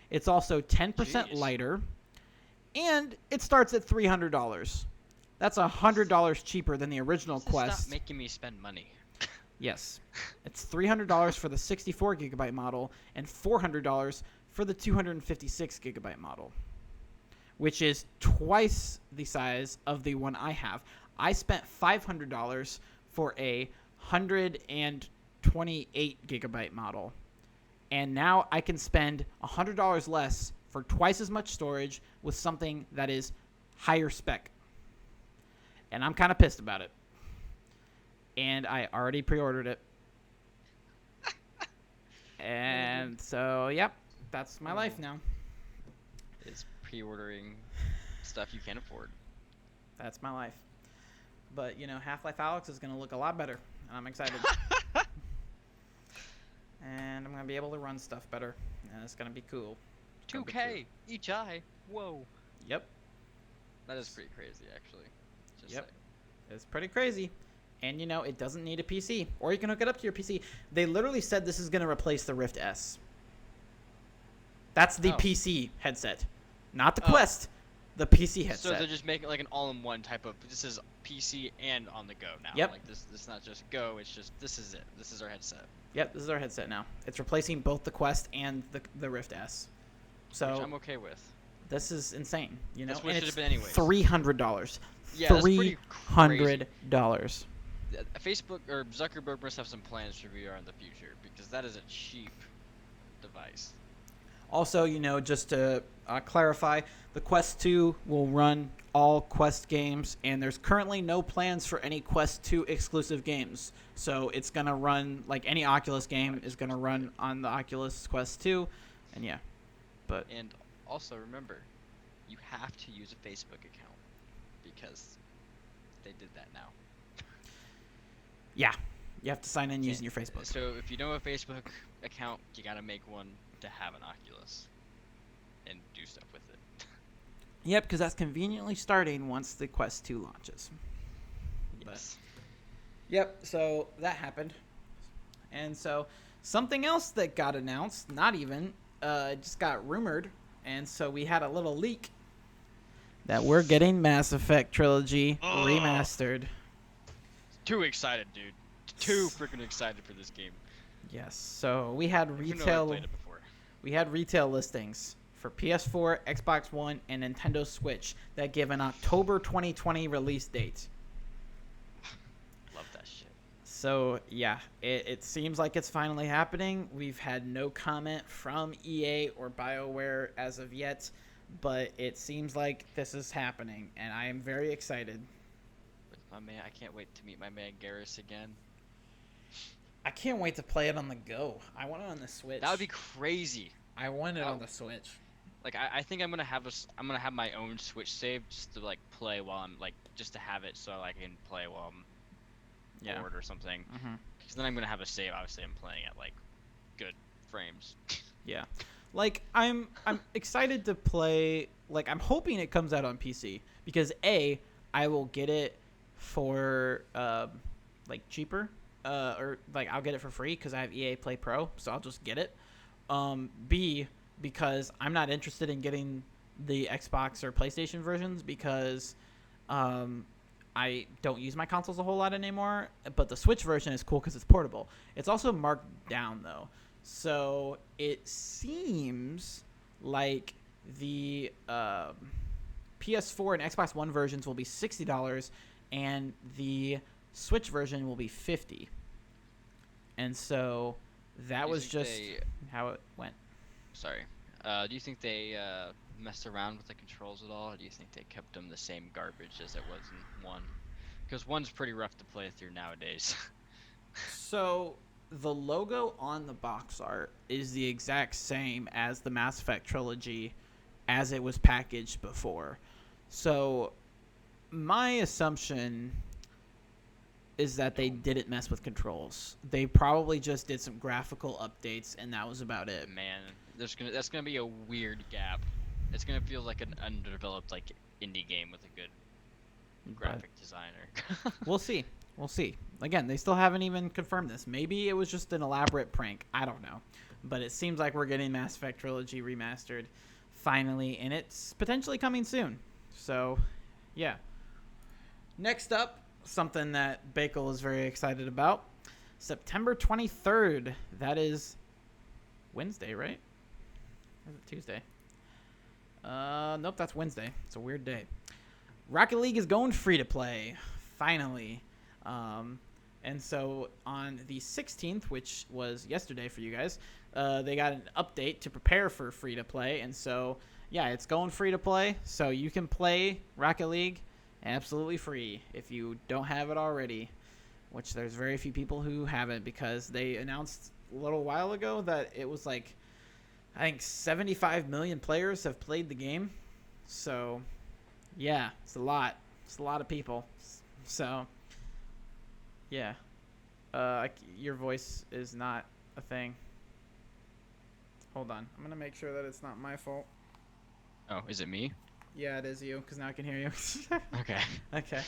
It's also 10% lighter, and it starts at $300. That's $100 cheaper than the original Quest. Stop making me spend money. Yes. It's $300 for the 64 gigabyte model and $400 for the 256 gigabyte model, which is twice the size of the one I have. I spent $500 for a 128 gigabyte model, and now I can spend $100 less for twice as much storage with something that is higher spec. And I'm kind of pissed about it. And I already pre-ordered it. And so, yep, that's my life now. Is pre-ordering stuff you can't afford. That's my life. But, Half-Life Alyx is going to look a lot better, and I'm excited. And I'm going to be able to run stuff better, and it's going to be cool. 2K each eye. Whoa. Yep. That is pretty crazy, actually. Yep. It's pretty crazy. And, it doesn't need a PC. Or you can hook it up to your PC. They literally said this is going to replace the Rift S. That's the PC headset. Not the Quest. The PC headset. So they're just making like an all-in-one type of, this is PC and on the go now. Yep. Like this is not just go, it's just, this is it. This is our headset. Yep, this is our headset now. It's replacing both the Quest and the Rift S. So which I'm okay with. This is insane, That's what and it should it's have been anyways. $300. Yeah, that's pretty crazy. $300. Facebook or Zuckerberg must have some plans for VR in the future because that is a cheap device. Also, just to clarify, the Quest 2 will run all Quest games, and there's currently no plans for any Quest 2 exclusive games. So it's going to run, like any Oculus game is going to run on the Oculus Quest 2, and yeah. And also remember, you have to use a Facebook account because they did that now. Yeah, you have to sign in using your Facebook. So if you don't have a Facebook account, you gotta make one to have an Oculus and do stuff with it. Yep, because that's conveniently starting once the Quest 2 launches. Yes. Yep, so that happened. And so something else that got announced, not even, just got rumored, and so we had a little leak. that we're getting Mass Effect Trilogy Oh, remastered. too excited, dude. Too freaking excited for this game. Yes. So we had Even though I retail played it before. listings for PS4, Xbox One, and Nintendo Switch that give an October 2020 release date. Love that shit. So yeah, it seems like it's finally happening. We've had no comment from EA or BioWare as of yet, but it seems like this is happening, and I am very excited. With my man, I can't wait to meet my man Garrus again. I can't wait to play it on the go. I want it on the Switch. That would be crazy. I want it That, on the Switch. like I think I'm gonna have my own Switch save just to like play while I'm like just to have it so I can play while I'm Yeah. bored or something. Mm-hmm. Because then I'm gonna have a save. Obviously, I'm playing at like good frames. Yeah. Like I'm excited to play. Like I'm hoping it comes out on PC because I will get it for like cheaper, or like I'll get it for free because I have EA Play Pro, so I'll just get it. B, because I'm not interested in getting the Xbox or PlayStation versions because I don't use my consoles a whole lot anymore. But the Switch version is cool because it's portable. It's also marked down though, so it seems like the PS4 and Xbox One versions will be $60, and the Switch version will be $50. And so that was just how it went. Sorry. Do you think they messed around with the controls at all, or do you think they kept them the same garbage as it was in one? Because one's pretty rough to play through nowadays. So the logo on the box art is the exact same as the Mass Effect trilogy as it was packaged before. So my assumption is that they didn't mess with controls. They probably just did some graphical updates and that was about it. Man, that's gonna be a weird gap. It's gonna feel like an underdeveloped like indie game with a good graphic designer. We'll see. We'll see. Again, they still haven't even confirmed this. Maybe it was just an elaborate prank. I don't know. But it seems like we're getting Mass Effect Trilogy remastered finally, and it's potentially coming soon. So, yeah. Next up, something that Bakle is very excited about. September 23rd. That is Wednesday, right? Or is it Tuesday? Nope, that's Wednesday. It's a weird day. Rocket League is going free to play, finally. And so on the 16th, which was yesterday for you guys, they got an update to prepare for free to play. And so, yeah, it's going free to play. So you can play Rocket League absolutely free if you don't have it already, which there's very few people who haven't because they announced a little while ago that it was like, I think 75 million players have played the game. So, yeah, it's a lot. It's a lot of people. So, yeah. Your voice is not a thing. Hold on. I'm going to make sure that it's not my fault. Oh, is it me? Yeah, it is you, because now I can hear you. Okay. Okay.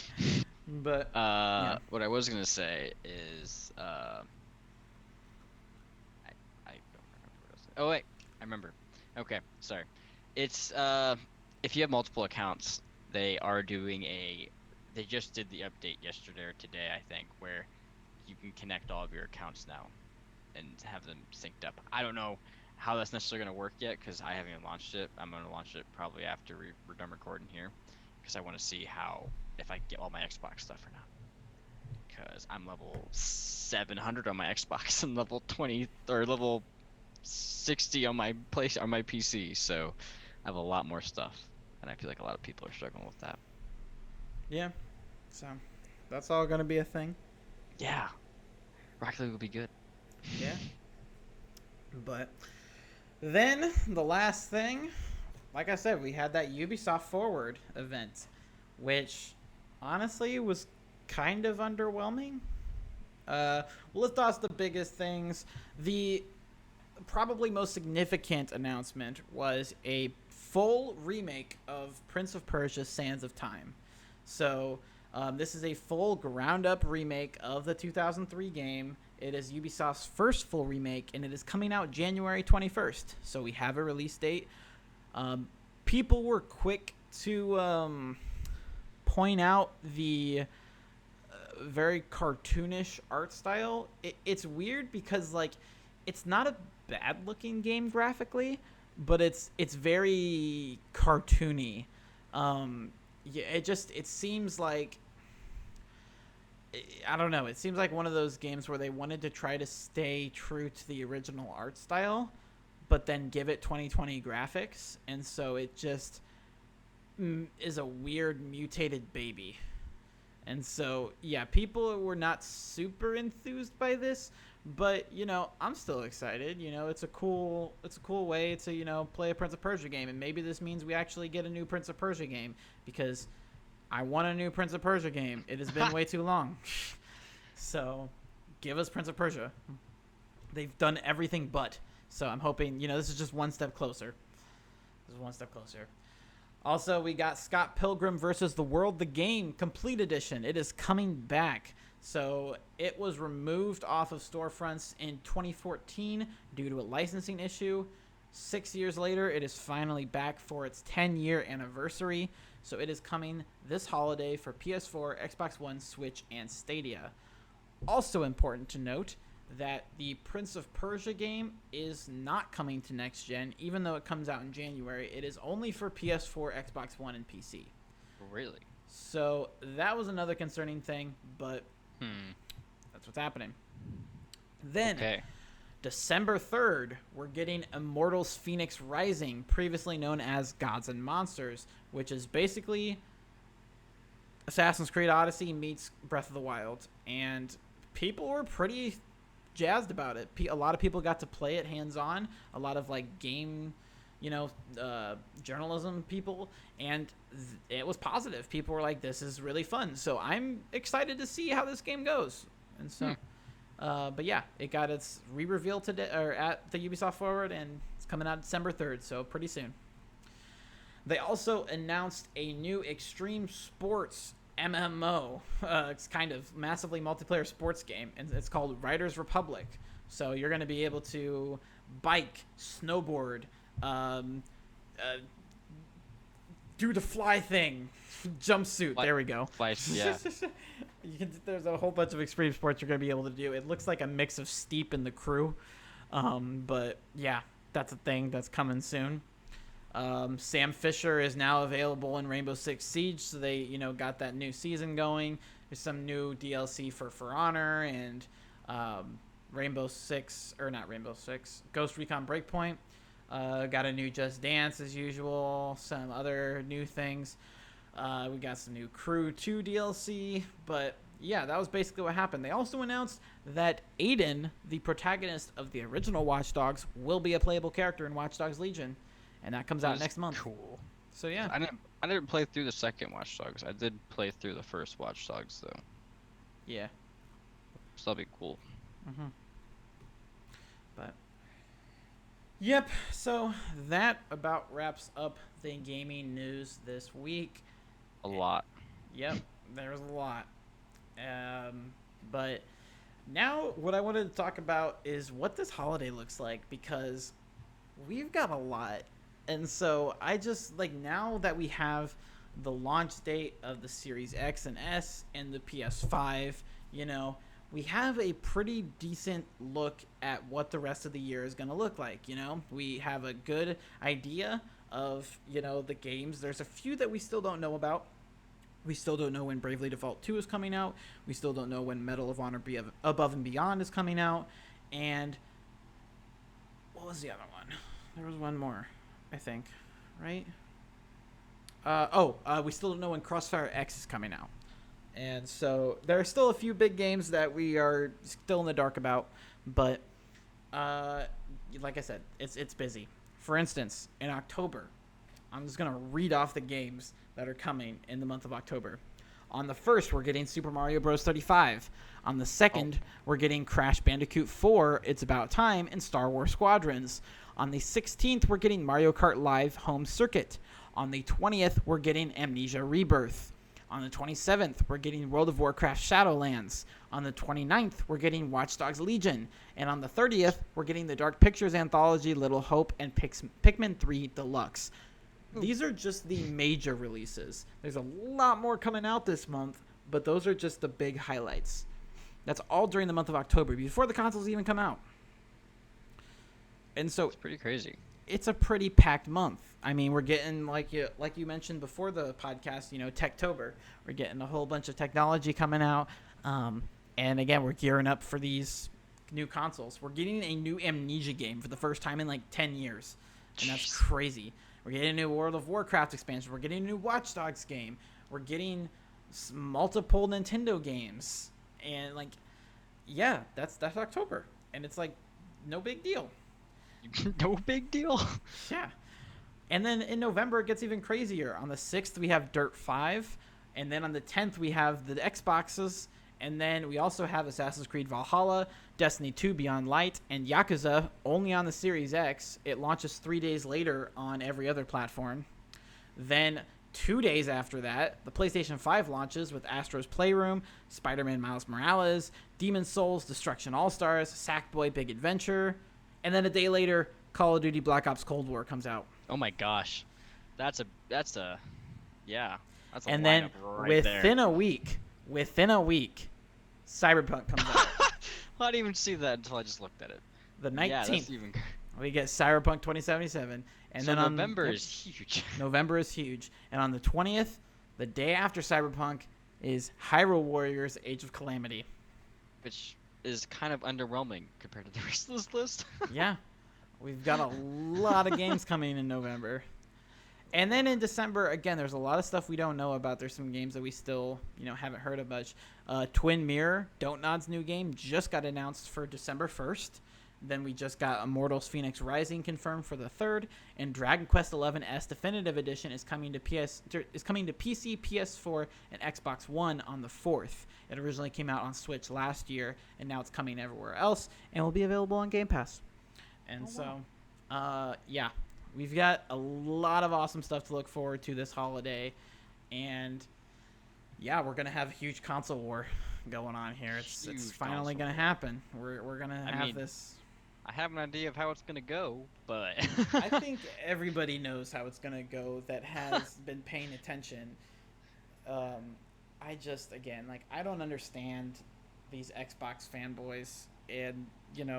But, yeah. What I was gonna say is, I don't remember what I was saying. Oh wait, I remember. Okay, sorry. It's if you have multiple accounts, they just did the update yesterday or today, I think, where you can connect all of your accounts now and have them synced up. I don't know how that's necessarily going to work yet because I haven't even launched it. I'm going to launch it probably after we're done recording here because I want to see if I get all my Xbox stuff or not. Because I'm level 700 on my Xbox and level 20 or level 60 on my PC, so I have a lot more stuff, and I feel like a lot of people are struggling with that. yeah. So, that's all going to be a thing. Yeah, Rocket League will be good. Yeah. But then the last thing, like I said, we had that Ubisoft Forward event, which honestly was kind of underwhelming. Well, let's toss the biggest things. The probably most significant announcement was a full remake of Prince of Persia: Sands of Time. So this is a full ground-up remake of the 2003 game. It is Ubisoft's first full remake, and it is coming out January 21st. So we have a release date. People were quick to point out the very cartoonish art style. It's weird because like it's not a bad looking game graphically, but it's very cartoony. Yeah, it seems like, I don't know. It seems like one of those games where they wanted to try to stay true to the original art style, but then give it 2020 graphics, and so it just is a weird mutated baby. And so, yeah, people were not super enthused by this, but I'm still excited. It's a cool way to play a Prince of Persia game, and maybe this means we actually get a new Prince of Persia game because I want a new Prince of Persia game. It has been way too long. So, give us Prince of Persia. They've done everything but. So, I'm hoping, this is just one step closer. This is one step closer. Also, we got Scott Pilgrim versus the World, the game, Complete Edition. It is coming back. So, it was removed off of storefronts in 2014 due to a licensing issue. 6 years later, it is finally back for its 10-year anniversary. So it is coming this holiday for PS4, Xbox One, Switch, and Stadia. Also important to note that the Prince of Persia game is not coming to next gen, even though it comes out in January. It is only for PS4, Xbox One, and PC. Really? So that was another concerning thing, but that's what's happening. Then, December 3rd, we're getting Immortals Phoenix Rising, previously known as Gods and Monsters, which is basically Assassin's Creed Odyssey meets Breath of the Wild. And people were pretty jazzed about it. A lot of people got to play it hands-on. A lot of game, journalism people, and it was positive. People were like, "This is really fun." So I'm excited to see how this game goes. And so, but yeah, it got its re-reveal today or at the Ubisoft Forward, and it's coming out December 3rd. So pretty soon. They also announced a new Extreme Sports MMO. It's kind of massively multiplayer sports game, and it's called Riders Republic. So you're going to be able to bike, snowboard, do the fly thing, jumpsuit. There we go. Fly, yeah. There's a whole bunch of extreme sports you're going to be able to do. It looks like a mix of Steep and The Crew. But yeah, that's a thing that's coming soon. Sam Fisher is now available in Rainbow Six Siege, so they, got that new season going. There's some new DLC for Honor and Ghost Recon Breakpoint. Got a new Just Dance as usual, some other new things. We got some new Crew 2 DLC, but yeah, that was basically what happened. They also announced that Aiden, the protagonist of the original Watch Dogs, will be a playable character in Watch Dogs Legion. And that comes out next month. Cool. So yeah. I didn't play through the second Watch Dogs. I did play through the first Watch Dogs though. Yeah. So that'll be cool. But yep. So that about wraps up the gaming news this week. A lot. Yep. There's a lot. But now what I wanted to talk about is what this holiday looks like, because we've got a lot. And so I just now that we have the launch date of the Series X and S and the PS5, we have a pretty decent look at what the rest of the year is going to look like. We have a good idea of, the games. There's a few that we still don't know about. We still don't know when Bravely Default 2 is coming out. We still don't know when Medal of Honor Above and Beyond is coming out. And what was the other one? There was one more, I think, right? We still don't know when Crossfire X is coming out. And so there are still a few big games that we are still in the dark about. But like I said, it's busy. For instance, in October, I'm just going to read off the games that are coming in the month of October. On the 1st, we're getting Super Mario Bros. 35. On the 2nd, we're getting Crash Bandicoot 4, It's About Time, and Star Wars Squadrons. On the 16th, we're getting Mario Kart Live Home Circuit. On the 20th, we're getting Amnesia Rebirth. On the 27th, we're getting World of Warcraft Shadowlands. On the 29th, we're getting Watch Dogs Legion. And on the 30th, we're getting the Dark Pictures Anthology Little Hope and Pikmin 3 Deluxe. these are just the major releases. There's a lot more coming out this month, but those are just the big highlights. That's all during the month of October, before the consoles even come out. And so It's pretty crazy. it's a pretty packed month. I mean, we're getting, like you mentioned before the podcast, Techtober. We're getting a whole bunch of technology coming out. And again, we're gearing up for these new consoles. We're getting a new Amnesia game for the first time in like 10 years. And that's crazy. We're getting a new World of Warcraft expansion. We're getting a new Watch Dogs game. We're getting multiple Nintendo games. And like, yeah, that's October. And it's like, no big deal. No big deal. Yeah. And then in November, it gets even crazier. On the 6th, we have Dirt 5. And then on the 10th, we have the Xboxes. And then we also have Assassin's Creed Valhalla, Destiny 2 Beyond Light, and Yakuza only on the Series X. It launches 3 days later on every other platform. Then 2 days after that, the PlayStation 5 launches with Astro's Playroom, Spider-Man Miles Morales, Demon's Souls, Destruction All-Stars, Sackboy Big Adventure. And then a day later, Call of Duty Black Ops Cold War comes out. Oh my gosh, that's a yeah. That's a And then lineup right within there. a week, Cyberpunk comes out. I didn't even see that until I just looked at it. The 19th, Yeah, that's even. we get Cyberpunk 2077. And So then on November is huge. November is huge. And on the 20th, the day after Cyberpunk, is Hyrule Warriors Age of Calamity. Which is kind of underwhelming compared to the rest of this list. Yeah. We've got a lot of games coming in November. And then in December, again, there's a lot of stuff we don't know about. There's some games that we still, haven't heard of much. Twin Mirror, Don't Nod's new game, just got announced for December 1st. Then we just got Immortals Phoenix Rising confirmed for the 3rd, and Dragon Quest XI S Definitive Edition is coming to PC, PS4, and Xbox One on the 4th. It originally came out on Switch last year, and now it's coming everywhere else, and will be available on Game Pass. And yeah, we've got a lot of awesome stuff to look forward to this holiday, and yeah, we're gonna have a huge console war going on here. It's finally gonna happen. We're gonna have this. I have an idea of how it's gonna go, but I think everybody knows how it's gonna go that has been paying attention. I just, again, I don't understand these Xbox fanboys and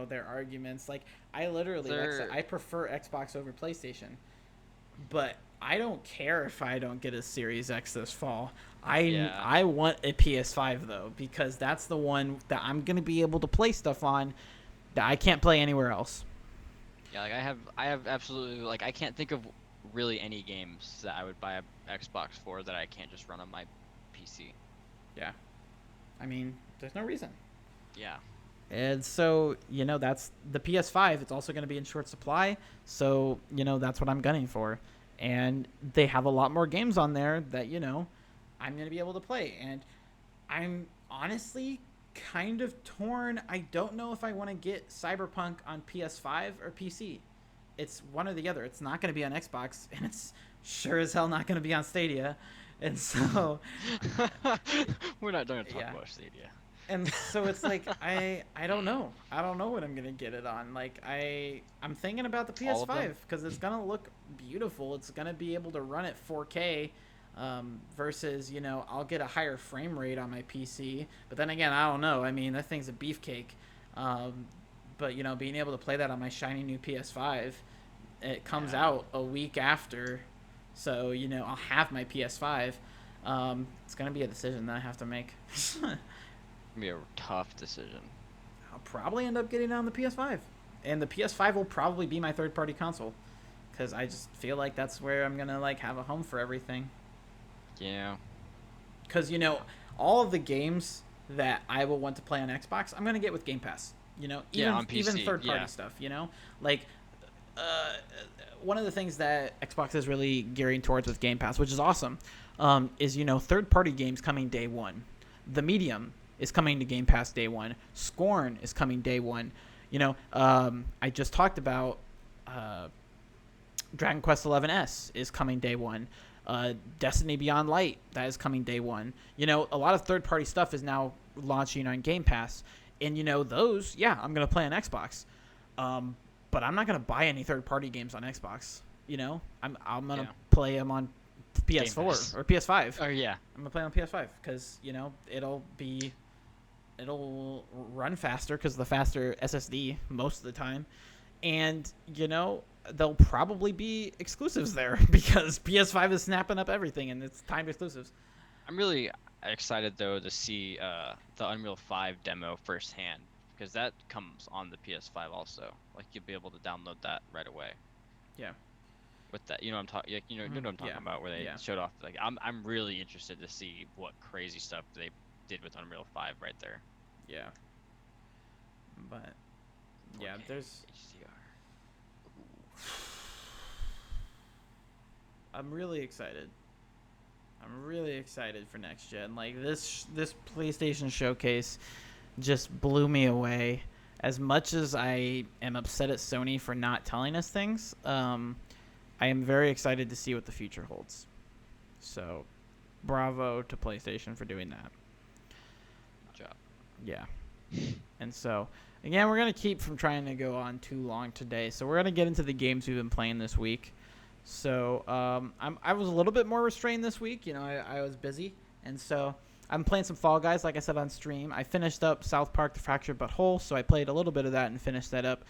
their arguments. I literally, I prefer Xbox over PlayStation, but I don't care if I don't get a Series X this fall. I want a PS5 though, because that's the one that I'm gonna be able to play stuff on that I can't play anywhere else. Yeah, I have absolutely, I can't think of really any games that I would buy a Xbox for that I can't just run on my PC. Yeah. I mean, there's no reason. Yeah. And so, that's the PS5. It's also going to be in short supply. So, that's what I'm gunning for. And they have a lot more games on there that, I'm going to be able to play. And I'm honestly kind of torn. I don't know if I want to get Cyberpunk on PS5 or PC. It's one or the other. It's not going to be on Xbox, and it's sure as hell not going to be on Stadia. And so we're not going to talk about Stadia. And so it's I don't know. I don't know what I'm going to get it on. I'm thinking about the PS5 because it's going to look beautiful. It's going to be able to run at 4K. Versus, I'll get a higher frame rate on my PC. But then again, I don't know. I mean, that thing's a beefcake. But, being able to play that on my shiny new PS5, it comes out a week after. So, I'll have my PS5. It's going to be a decision that I have to make. It's going to be a tough decision. I'll probably end up getting it on the PS5. And the PS5 will probably be my third-party console. Because I just feel like that's where I'm going to, have a home for everything. Yeah. Because, all of the games that I will want to play on Xbox, I'm going to get with Game Pass. Even on PC, even third-party stuff, one of the things that Xbox is really gearing towards with Game Pass, which is awesome, is, third-party games coming day one. The Medium is coming to Game Pass day one. Scorn is coming day one. I just talked about Dragon Quest XI S is coming day one. Destiny Beyond Light, that is coming day one. A lot of third-party stuff is now launching on Game Pass. And, those, I'm going to play on Xbox. But I'm not going to buy any third-party games on Xbox. I'm going to play them on PS4 Pass. or PS5. Oh yeah. I'm gonna play on PS5 because it'll run faster because the faster SSD most of the time, and there'll probably be exclusives there because PS5 is snapping up everything and it's timed exclusives. I'm really excited though to see the Unreal 5 demo firsthand because that comes on the PS5 also. Like you'll be able to download that right away. Yeah. With that, I'm talking. You know what I'm talking about, where they showed off. Like I'm really interested to see what crazy stuff they did with Unreal 5 right there. Yeah. But yeah, 4K there's. HDR. I'm really excited. I'm really excited for next gen. Like this PlayStation showcase just blew me away. As much as I am upset at Sony for not telling us things, I am very excited to see what the future holds. So, bravo to PlayStation for doing that. Good job. Yeah. And so, again, we're going to keep from trying to go on too long today. So, we're going to get into the games we've been playing this week. So, I was a little bit more restrained this week. I was busy. And so, I'm playing some Fall Guys, like I said on stream. I finished up South Park: The Fractured But Whole, so I played a little bit of that and finished that up.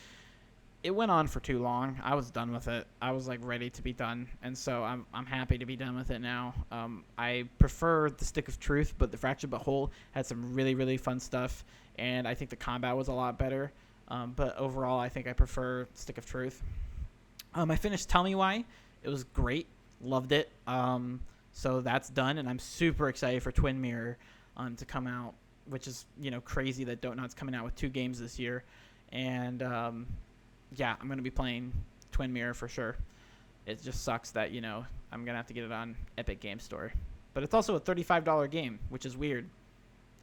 It went on for too long. I was done with it. I was ready to be done, and so I'm happy to be done with it now. I prefer the Stick of Truth, but the Fractured But Whole had some really, really fun stuff, and I think the combat was a lot better. But overall, I think I prefer Stick of Truth. I finished Tell Me Why. It was great. Loved it. So that's done, and I'm super excited for Twin Mirror to come out, which is crazy that Dontnod's coming out with 2 games this year, and yeah, I'm going to be playing Twin Mirror for sure. It just sucks that, I'm going to have to get it on Epic Game Store. But it's also a $35 game, which is weird.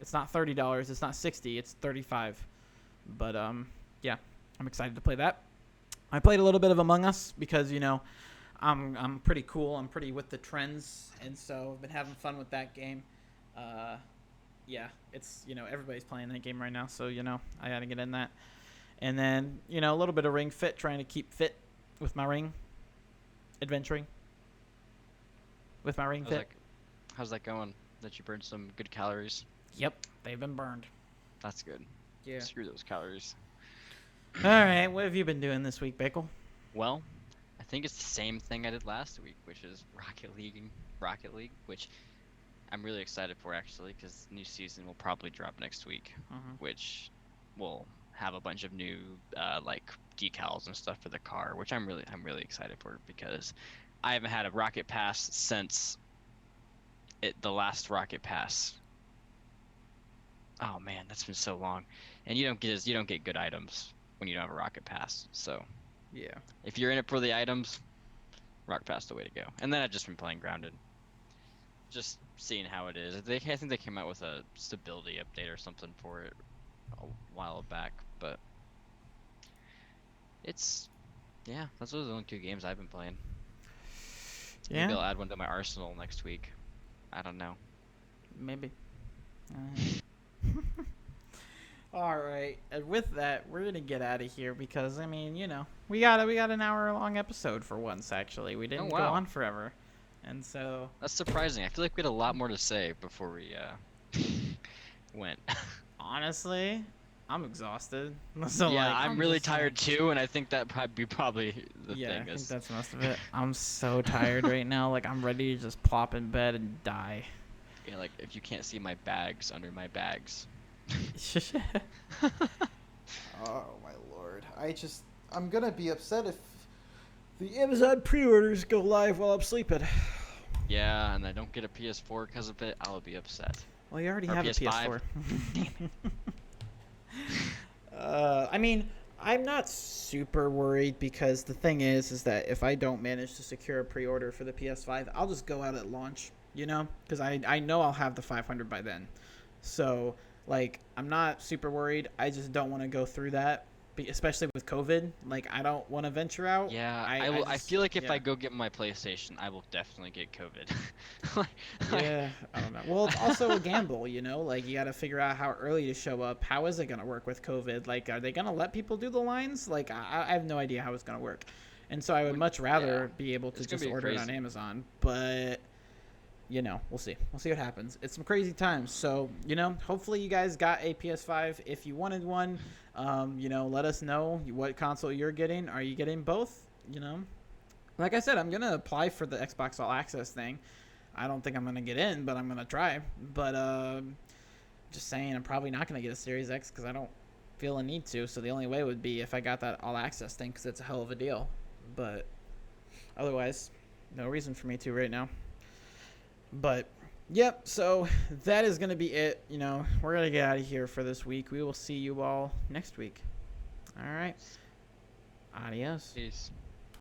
It's not $30, it's not $60, it's $35. But, yeah, I'm excited to play that. I played a little bit of Among Us because, I'm pretty cool. I'm pretty with the trends, and so I've been having fun with that game. Yeah, it's, everybody's playing that game right now, so, I got to get in that. And then, a little bit of Ring Fit, trying to keep fit with my ring. Adventuring. With my Ring Fit. How's that going? That you burned some good calories? Yep, they've been burned. That's good. Yeah. Screw those calories. All right, what have you been doing this week, Bakle? Well, I think it's the same thing I did last week, which is Rocket League, which I'm really excited for actually, because the new season will probably drop next week, which will have a bunch of new decals and stuff for the car, which I'm really excited for because I haven't had a Rocket Pass since the last Rocket Pass. Oh man, that's been so long, and you don't get good items when you don't have a Rocket Pass. So yeah, if you're in it for the items, Rocket Pass the way to go. And then I've just been playing Grounded, just seeing how it is. I think they came out with a stability update or something for it a while back, but that's those are the only 2 games I've been playing. Yeah. Maybe I'll add one to my arsenal next week. I don't know. Maybe. All right. And with that, we're gonna get out of here because we got an hour-long episode for once. Actually, we didn't go on forever, and so that's surprising. I feel like we had a lot more to say before we went. Honestly, I'm exhausted. So yeah, I'm really tired too, and I think that probably the thing. Yeah, I think that's most of it. I'm so tired right now. I'm ready to just plop in bed and die. Yeah, if you can't see my bags under my bags. Oh my lord! I'm gonna be upset if the Amazon pre-orders go live while I'm sleeping. Yeah, and I don't get a PS4 because of it. I'll be upset. Well, you already or have PS5. a PS4. Damn it. I'm not super worried because the thing is that if I don't manage to secure a pre-order for the PS5, I'll just go out at launch, because I know I'll have the 500 by then. So, I'm not super worried. I just don't want to go through that, especially with COVID. I don't want to venture out. Yeah, I feel like if I go get my PlayStation, I will definitely get COVID. Yeah, I don't know. Well, it's also a gamble, you got to figure out how early to show up. How is it going to work with COVID? Are they going to let people do the lines? I have no idea how it's going to work. And so I would much rather Yeah. be able to It's gonna just be order it on crazy. Amazon. But, we'll see. We'll see what happens. It's some crazy times. So, hopefully you guys got a PS5 if you wanted one. Let us know what console you're getting. Are you getting both? Like I said, I'm going to apply for the Xbox All Access thing. I don't think I'm going to get in, but I'm going to try. But just saying, I'm probably not going to get a Series X because I don't feel a need to. So the only way would be if I got that All Access thing because it's a hell of a deal. But otherwise, no reason for me to right now. But, yep, so that is going to be it. We're going to get out of here for this week. We will see you all next week. All right. Adios. Peace.